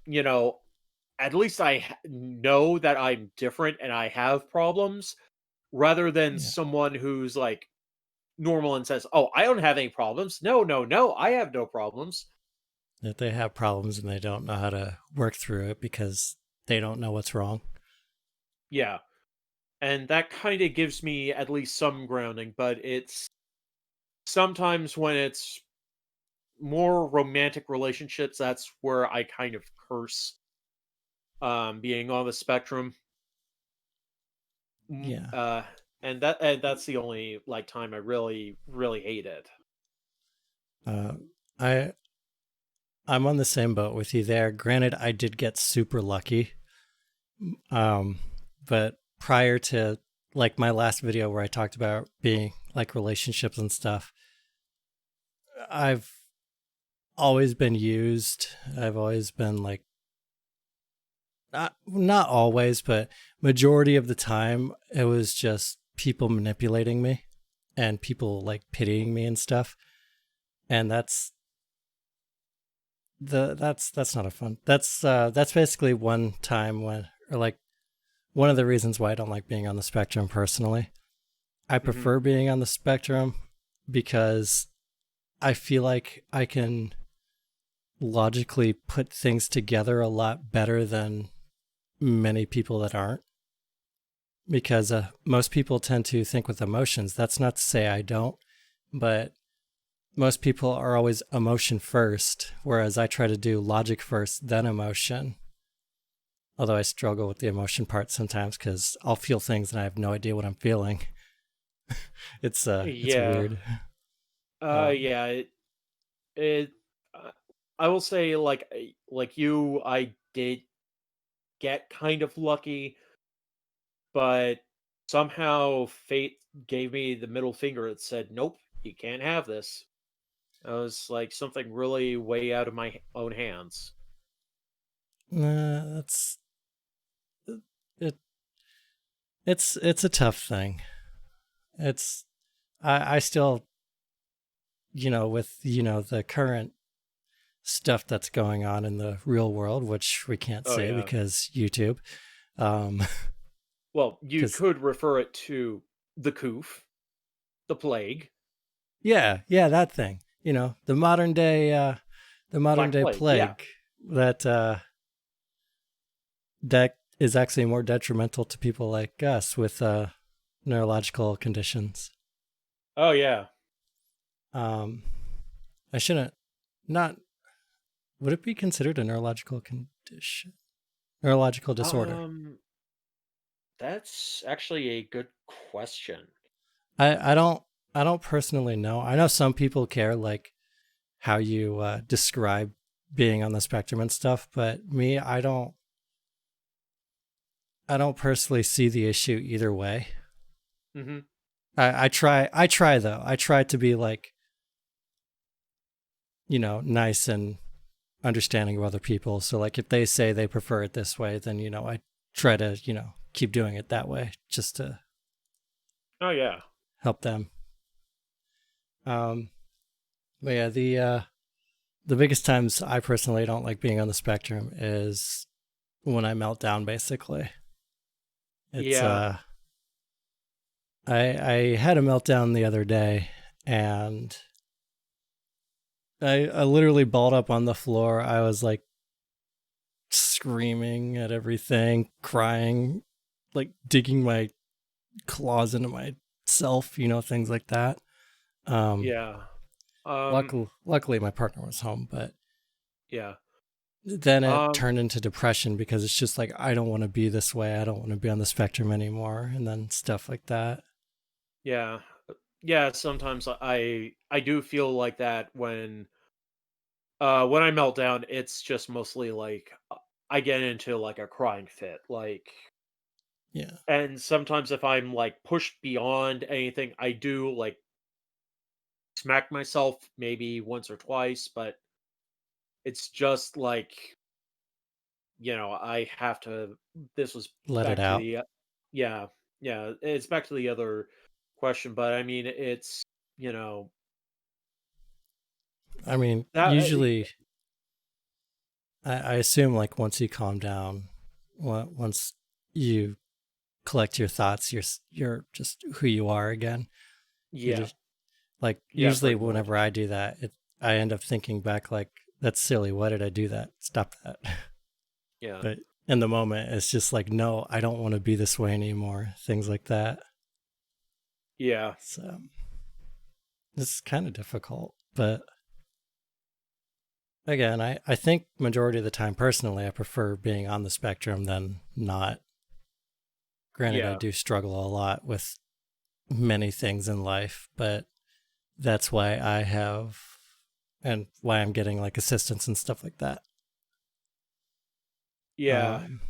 Speaker 1: you know, at least know that I'm different and I have problems, rather than
Speaker 2: Yeah.
Speaker 1: someone who's like normal and says, "Oh, I don't have any problems." No, no, no, I have no problems.
Speaker 2: That they have problems and they don't know how to work through it because they don't know what's wrong.
Speaker 1: Yeah, and that kind of gives me at least some grounding. But it's sometimes when it's more romantic relationships, that's where I kind of curse being on the spectrum. Mm,
Speaker 2: Yeah.
Speaker 1: and that's the only like time I really hate it.
Speaker 2: Uh, I I'm on the same boat with you there. Granted, I did get super lucky. Um, but prior to like my last video where I talked about being like relationships and stuff, I've always been used. I've always been like not always, but majority of the time it was just people manipulating me and people like pitying me and stuff. And that's not a fun. That's basically one time when or like one of the reasons why I don't like being on the spectrum personally. I
Speaker 1: Hmm.
Speaker 2: prefer being on the spectrum because I feel like I can logically put things together a lot better than many people that aren't. Because most people tend to think with emotions. That's not to say I don't, but most people are always emotion first, whereas I try to do logic first, then emotion. Although I struggle with the emotion part sometimes because I'll feel things and I have no idea what I'm feeling. It's
Speaker 1: Yeah.
Speaker 2: weird. Um,
Speaker 1: Yeah. It. Uh, I will say, like you, I did get kind of lucky, but somehow fate gave me the middle finger. It said, "Nope, you can't have this." It was like something really way out of my own hands.
Speaker 2: that's it. It's a tough thing. It's I still with the current stuff that's going on in the real world, which we can't
Speaker 1: Oh
Speaker 2: say
Speaker 1: yeah.
Speaker 2: because YouTube. Um,
Speaker 1: Well, you
Speaker 2: because
Speaker 1: could refer it to the coof, the plague.
Speaker 2: yeah, that thing. the modern
Speaker 1: Black
Speaker 2: day
Speaker 1: plague. Yeah.
Speaker 2: plague that that is actually more detrimental to people like us with neurological conditions.
Speaker 1: Oh yeah.
Speaker 2: Um, I shouldn't not. Would it be considered a neurological condition? Neurological disorder?
Speaker 1: Um, that's actually a good question.
Speaker 2: I don't personally know. I know some people care like how you describe being on the spectrum and stuff, but me, I don't personally see the issue either way.
Speaker 1: Hmm.
Speaker 2: I try though. I try to be like, nice and understanding of other people. So like if they say they prefer it this way, then I try to, keep doing it that way just to
Speaker 1: Oh yeah.
Speaker 2: help them. Um but yeah, the biggest times I personally don't like being on the spectrum is when I melt down basically. It's
Speaker 1: Yeah.
Speaker 2: I had a meltdown the other day and I literally balled up on the floor. I was like screaming at everything, crying, like digging my claws into myself, things like that. Um,
Speaker 1: Yeah. Um.
Speaker 2: luckily, my partner was home, but
Speaker 1: Yeah.
Speaker 2: then it
Speaker 1: Um.
Speaker 2: turned into depression because it's just like, I don't want to be this way. I don't want to be on the spectrum anymore. And then stuff like that.
Speaker 1: Yeah. Yeah. Sometimes I do feel like that when I melt down. It's just mostly like I get into like a crying fit. Like,
Speaker 2: Yeah.
Speaker 1: and sometimes if I'm like pushed beyond anything, I do like smack myself maybe once or twice, but it's just like, I have to this was
Speaker 2: Let it
Speaker 1: back to
Speaker 2: out.
Speaker 1: the yeah, yeah, it's back to the other question, but I mean, it's, you know,
Speaker 2: I mean,
Speaker 1: that
Speaker 2: usually, I assume like once you calm down, once you collect your thoughts, you're just who you are again. You
Speaker 1: yeah,
Speaker 2: just like
Speaker 1: yeah,
Speaker 2: usually
Speaker 1: pretty much.
Speaker 2: whenever I do that, I end up thinking back like, that's silly. Why did I do that? Stop that.
Speaker 1: Yeah.
Speaker 2: But in the moment, it's just like, no, I don't want to be this way anymore. Things like that.
Speaker 1: Yeah.
Speaker 2: So it's kind of difficult. But again, I think majority of the time, personally, I prefer being on the spectrum than not. Granted, I
Speaker 1: Yeah.
Speaker 2: do struggle a lot with many things in life, but that's why I have and why I'm getting like assistance and stuff like that.
Speaker 1: Yeah.
Speaker 2: Um,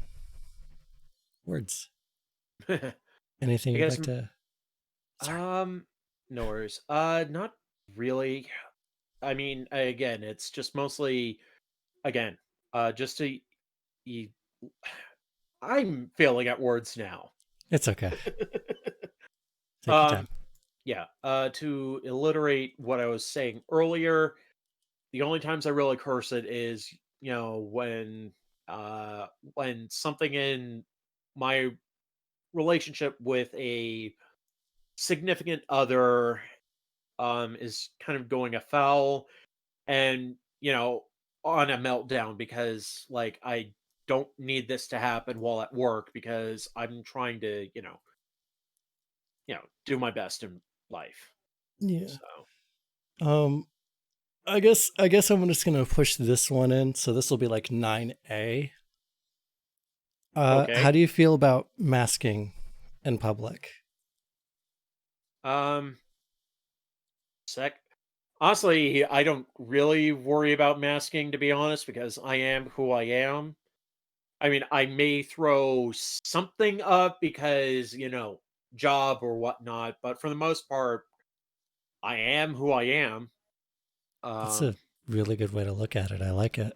Speaker 2: words.
Speaker 1: I
Speaker 2: Anything you'd
Speaker 1: guess
Speaker 2: like to? Sorry.
Speaker 1: no worries. Not really. I mean, again, it's just mostly again, just to e- I'm failing at words now.
Speaker 2: It's okay. Take your
Speaker 1: um
Speaker 2: time.
Speaker 1: Yeah, to alliterate what I was saying earlier, the only times I really curse it is, when something in my relationship with a significant other is kind of going afoul and, on a meltdown because like I don't need this to happen while at work because I'm trying to, do my best in life.
Speaker 2: Yeah.
Speaker 1: So,
Speaker 2: Um, I guess I'm just gonna push this one in. So this will be like 9A. How
Speaker 1: okay.
Speaker 2: do you feel about masking in public?
Speaker 1: Um Sec Honestly, I don't really worry about masking to be honest because I am who I am. I mean, I may throw something up because, job or whatnot, but for the most part, I am who I am.
Speaker 2: That's a
Speaker 1: Um
Speaker 2: really good way to look at it. I like it.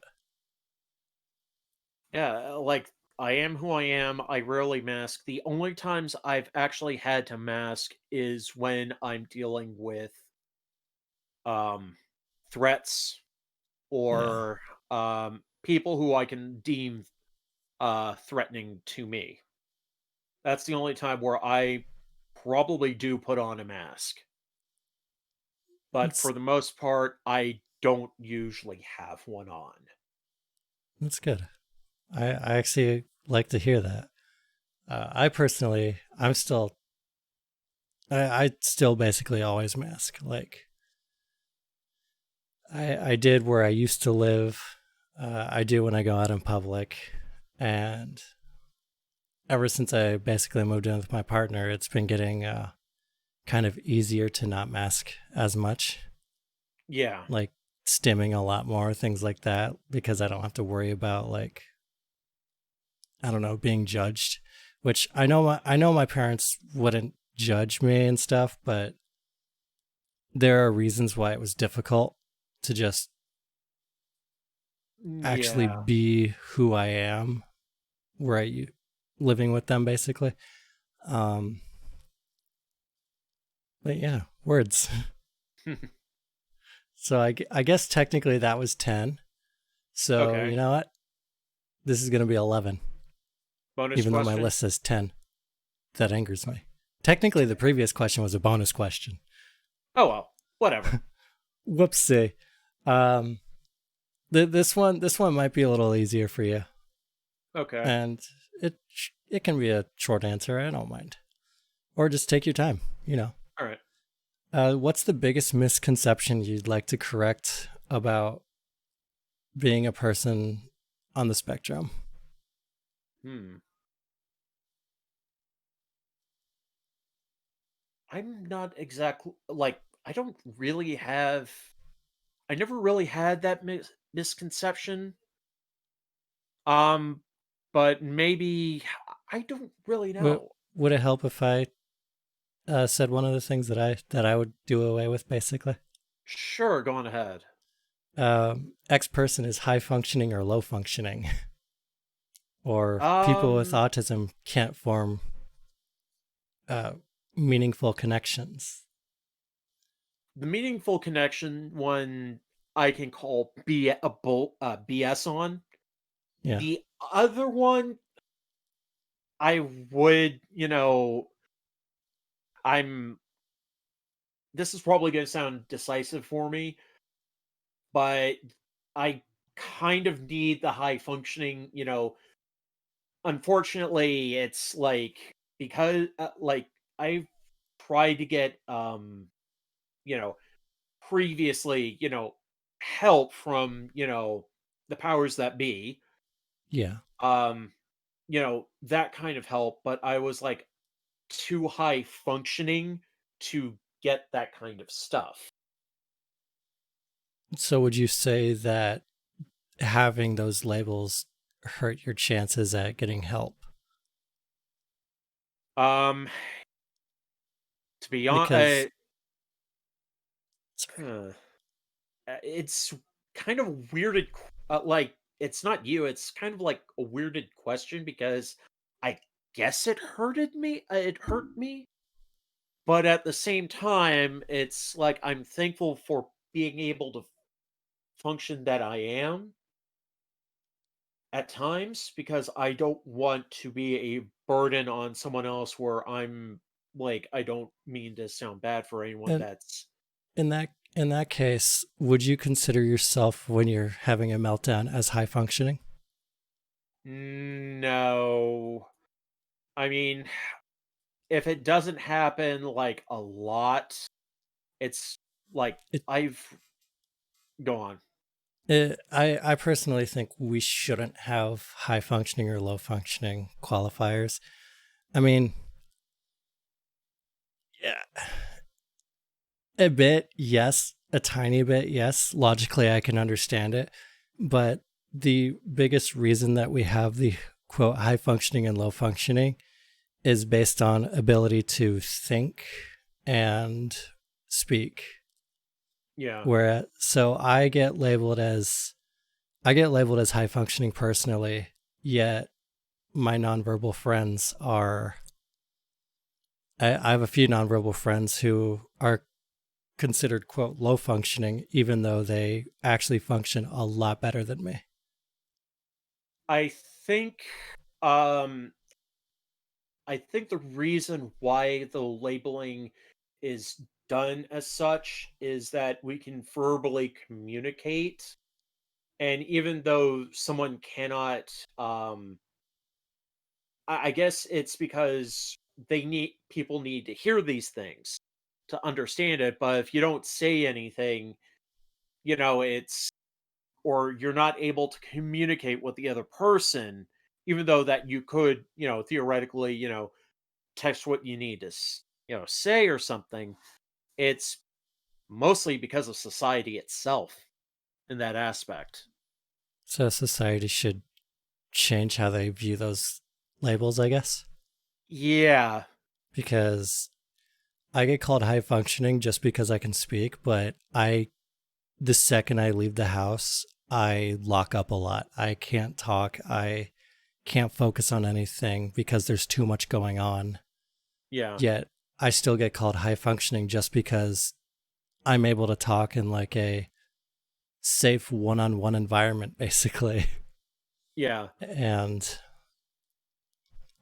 Speaker 1: yeah, like I am who I am. I rarely mask. The only times I've actually had to mask is when I'm dealing with um threats
Speaker 2: Yeah.
Speaker 1: or people who I can deem threatening to me. That's the only time where I probably do put on a mask. but
Speaker 2: That's
Speaker 1: for the most part, I don't usually have one on.
Speaker 2: that's good. I actually like to hear that. I personally, I still basically always mask. Like I did where I used to live. I do when I go out in public, and ever since I basically moved in with my partner, it's been getting kind of easier to not mask as much,
Speaker 1: Yeah.
Speaker 2: like stimming a lot more, things like that, because I don't have to worry about like I don't know being judged. Which I know my parents wouldn't judge me and stuff, but there are reasons why it was difficult to just actually
Speaker 1: Yeah.
Speaker 2: be who I am, where I living with them basically. Um, but yeah, words. So I guess technically that was 10. So
Speaker 1: Okay.
Speaker 2: you know what? This is going to be 11,
Speaker 1: Bonus
Speaker 2: even though my
Speaker 1: question?
Speaker 2: list says 10. That angers me. Technically, the previous question was a bonus question.
Speaker 1: Oh well, whatever.
Speaker 2: Whoopsie. Um, this one might be a little easier for you,
Speaker 1: Okay.
Speaker 2: and it can be a short answer. I don't mind, or just take your time. You know.
Speaker 1: All right.
Speaker 2: What's the biggest misconception you'd like to correct about being a person on the spectrum?
Speaker 1: Hmm. I'm not exactly like I don't really have I never really had that misconception. Um but maybe I don't really
Speaker 2: Would
Speaker 1: know.
Speaker 2: would it help if I said one of the things that I would do away with, basically?
Speaker 1: Sure, go on ahead.
Speaker 2: X person is high functioning or low functioning, or people with
Speaker 1: Um
Speaker 2: autism can't form uh, meaningful connections.
Speaker 1: the meaningful connection one I can call BS on.
Speaker 2: Yeah.
Speaker 1: The other one I would, I'm this is probably going to sound decisive for me, but I kind of need the high functioning, unfortunately it's like because like I've tried to get you know, previously, help from, the powers that be.
Speaker 2: Yeah.
Speaker 1: Um, that kind of help, but I was like too high functioning to get that kind of stuff.
Speaker 2: So would you say that having those labels hurt your chances at getting help?
Speaker 1: Um, to be
Speaker 2: Because
Speaker 1: honest,
Speaker 2: sorry.
Speaker 1: it's kind of weirded. Like it's not you. It's kind of like a weirded question because I guess it hurted me. It hurt me, but at the same time, it's like I'm thankful for being able to function that I am at times because I don't want to be a burden on someone else. Where I'm like, I don't mean to sound bad for anyone
Speaker 2: And
Speaker 1: that's
Speaker 2: in that case, would you consider yourself when you're having a meltdown as high functioning?
Speaker 1: no. I mean, if it doesn't happen, like, a lot, it's like
Speaker 2: It,
Speaker 1: I've go on.
Speaker 2: I personally think we shouldn't have high functioning or low functioning qualifiers. I mean, yeah, a bit, yes, a tiny bit, yes. Logically, I can understand it, but the biggest reason that we have the quote high functioning and low functioning is based on ability to think and speak.
Speaker 1: Yeah.
Speaker 2: Where so I get labeled as high functioning personally, yet my nonverbal friends are I have a few nonverbal friends who are considered quote low functioning, even though they actually function a lot better than me.
Speaker 1: I think, um, I think the reason why the labeling is done as such is that we can verbally communicate. And even though someone cannot, I guess it's because people need to hear these things to understand it. But if you don't say anything, it's or you're not able to communicate with the other person, even though that you could, theoretically, text what you need to, say or something. It's mostly because of society itself in that aspect.
Speaker 2: So society should change how they view those labels, I guess.
Speaker 1: Yeah,
Speaker 2: Because I get called high functioning just because I can speak, but the second I leave the house, I lock up a lot. I can't talk. I can't focus on anything because there's too much going on.
Speaker 1: yeah,
Speaker 2: Yet I still get called high functioning just because I'm able to talk in like a safe one-on-one environment, basically.
Speaker 1: yeah.
Speaker 2: And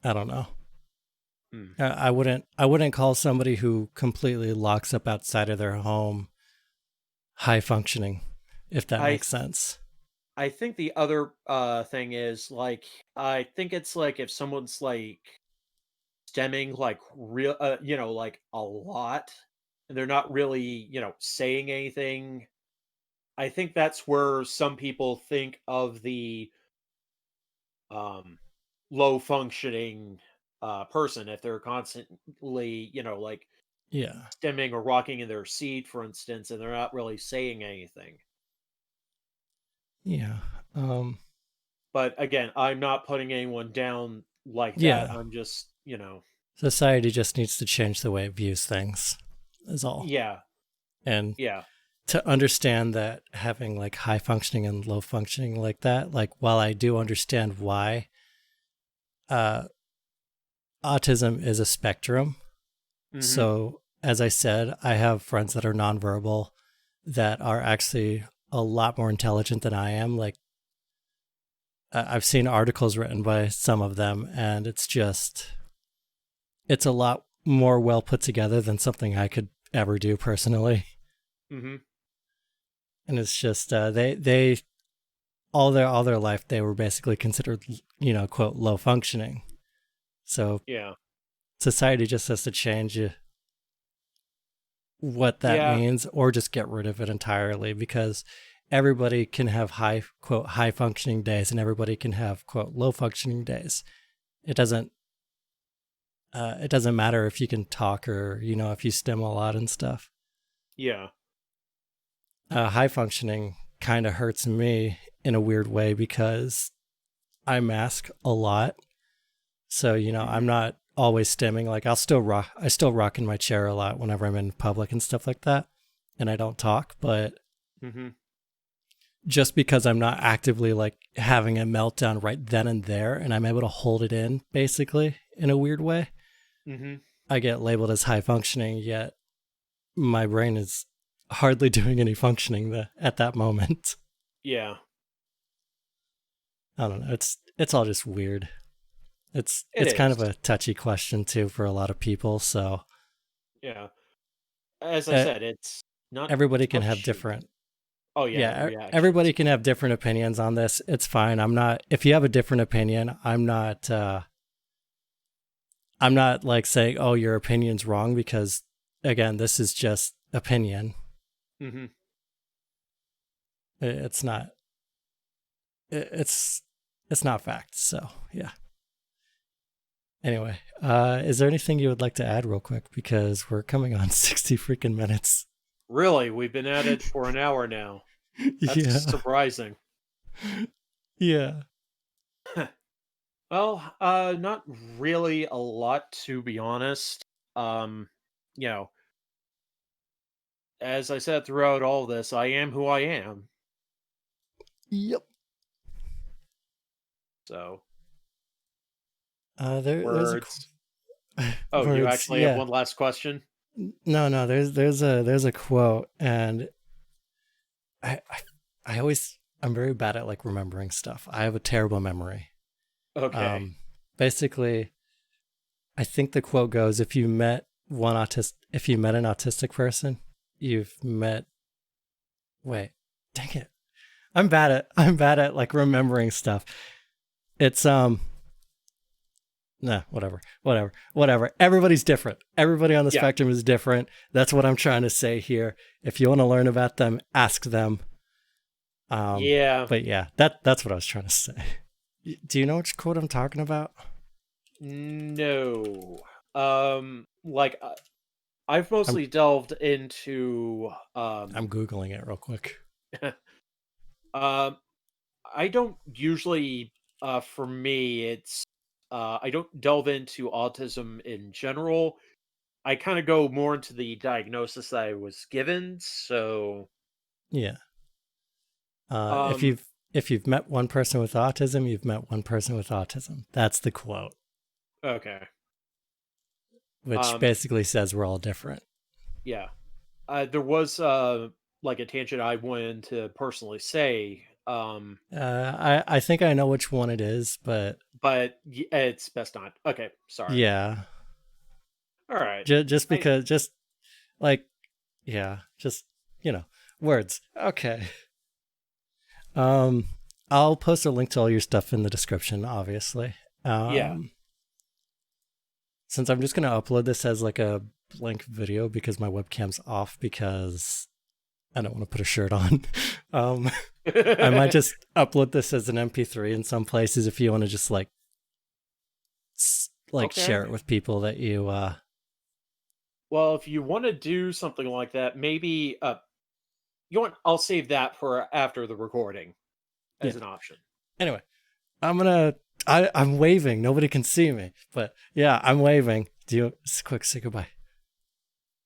Speaker 2: I don't know.
Speaker 1: Hmm.
Speaker 2: I wouldn't call somebody who completely locks up outside of their home high functioning, if that
Speaker 1: I
Speaker 2: makes sense.
Speaker 1: I think the other thing is like I think it's like if someone's like stemming like real like a lot and they're not really, saying anything. I think that's where some people think of the um low functioning person if they're constantly, like
Speaker 2: Yeah.
Speaker 1: stemming or rocking in their seat, for instance, and they're not really saying anything.
Speaker 2: Yeah. Um
Speaker 1: But again, I'm not putting anyone down like that.
Speaker 2: yeah.
Speaker 1: I'm just,
Speaker 2: Society just needs to change the way it views things, is all.
Speaker 1: yeah,
Speaker 2: And
Speaker 1: yeah,
Speaker 2: to understand that having like high functioning and low functioning like that, like while I do understand why uh autism is a spectrum.
Speaker 1: hmm,
Speaker 2: So as I said, I have friends that are nonverbal that are actually a lot more intelligent than I am. Like I've seen articles written by some of them, and it's a lot more well put together than something I could ever do personally.
Speaker 1: hmm,
Speaker 2: And it's just they all their life they were basically considered quote low functioning. So
Speaker 1: yeah,
Speaker 2: society just has to change what that
Speaker 1: yeah,
Speaker 2: means or just get rid of it entirely, because everybody can have high functioning days and everybody can have quote low functioning days. It doesn't matter if you can talk or if you stim a lot and stuff.
Speaker 1: yeah,
Speaker 2: High functioning kind of hurts me in a weird way because I mask a lot. So, I'm
Speaker 1: hmm,
Speaker 2: not always stimming. Like I still rock in my chair a lot whenever I'm in public and stuff like that. And I don't talk, but
Speaker 1: hmm,
Speaker 2: just because I'm not actively like having a meltdown right then and there and I'm able to hold it in basically in a weird way,
Speaker 1: hmm,
Speaker 2: I get labeled as high functioning, yet my brain is hardly doing any functioning at that moment.
Speaker 1: yeah.
Speaker 2: I don't know. It's all just weird. It's
Speaker 1: It
Speaker 2: it's kind
Speaker 1: is.
Speaker 2: of a touchy question too for a lot of people. So
Speaker 1: Yeah. As I
Speaker 2: uh,
Speaker 1: said, it's not
Speaker 2: everybody
Speaker 1: so
Speaker 2: can have
Speaker 1: much.
Speaker 2: different.
Speaker 1: Oh yeah,
Speaker 2: Yeah,
Speaker 1: reactions.
Speaker 2: everybody can have different opinions on this. It's fine. I'm not. If you have a different opinion, I'm not. I'm not like saying, "Oh, your opinion's wrong," because again, this is just opinion.
Speaker 1: Hmm.
Speaker 2: It's not. It's it's not fact. So yeah. Anyway, is there anything you would like to add real quick? Because we're coming on 60 freaking minutes.
Speaker 1: Really, we've been at it for an hour now. That's
Speaker 2: Yeah.
Speaker 1: surprising.
Speaker 2: Yeah.
Speaker 1: Well, not really a lot to be honest. Um, you know, as I said throughout all this, I am who I am.
Speaker 2: Yep.
Speaker 1: So,
Speaker 2: There's a
Speaker 1: words. Oh, you
Speaker 2: words.
Speaker 1: actually have
Speaker 2: Yeah.
Speaker 1: one last question?
Speaker 2: No. There's a quote, and I, I I'm very bad at like remembering stuff. I have a terrible memory.
Speaker 1: Okay.
Speaker 2: Um, basically, I think the quote goes, "If you met if you met an autistic person, you've met. Wait, dang it! I'm bad at like remembering stuff. It's Nah, whatever. Everybody's different. Everybody on the
Speaker 1: Yeah.
Speaker 2: spectrum is different. That's what I'm trying to say here. If you want to learn about them, ask them.
Speaker 1: Yeah.
Speaker 2: But yeah, that's what I was trying to say. Do you know which quote I'm talking about?
Speaker 1: No. Like I've
Speaker 2: I'm
Speaker 1: mostly delved into
Speaker 2: I'm googling it real quick.
Speaker 1: um I don't usually for me it's I don't delve into autism in general. I kind of go more into the diagnosis that I was given. So
Speaker 2: Yeah.
Speaker 1: um
Speaker 2: If you've met one person with autism, you've met one person with autism. That's the quote,
Speaker 1: okay.
Speaker 2: which
Speaker 1: Um
Speaker 2: basically says we're all different.
Speaker 1: yeah. There was like a tangent I wanted to personally say.
Speaker 2: I think I know which one it is, but
Speaker 1: But it's best not. Okay, sorry.
Speaker 2: yeah,
Speaker 1: All right.
Speaker 2: just
Speaker 1: I
Speaker 2: because, just like, yeah, just words. Okay. Um, I'll post a link to all your stuff in the description, obviously.
Speaker 1: Yeah.
Speaker 2: Since I'm just gonna upload this as like a blank video because my webcam's off because I don't want to put a shirt on. I might just upload this as an MP3 in some places if you want to just like share
Speaker 1: Okay.
Speaker 2: it with people that you
Speaker 1: Well, if you want to do something like that, maybe you want I'll save that for after the recording
Speaker 2: yeah.
Speaker 1: as an option.
Speaker 2: Anyway, I'm waving. Nobody can see me, but yeah, I'm waving. Do you just quick say goodbye?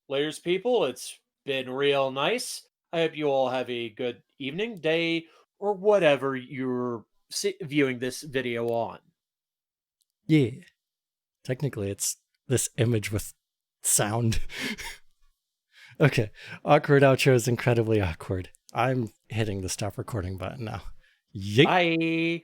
Speaker 1: Layers people, it's been real nice. I hope you all have a good evening, day, or whatever you're viewing this video on.
Speaker 2: Yeah. Technically, it's this image with sound. Okay. Awkward outro is incredibly awkward. I'm hitting the stop recording button now. Yeet.
Speaker 1: Bye.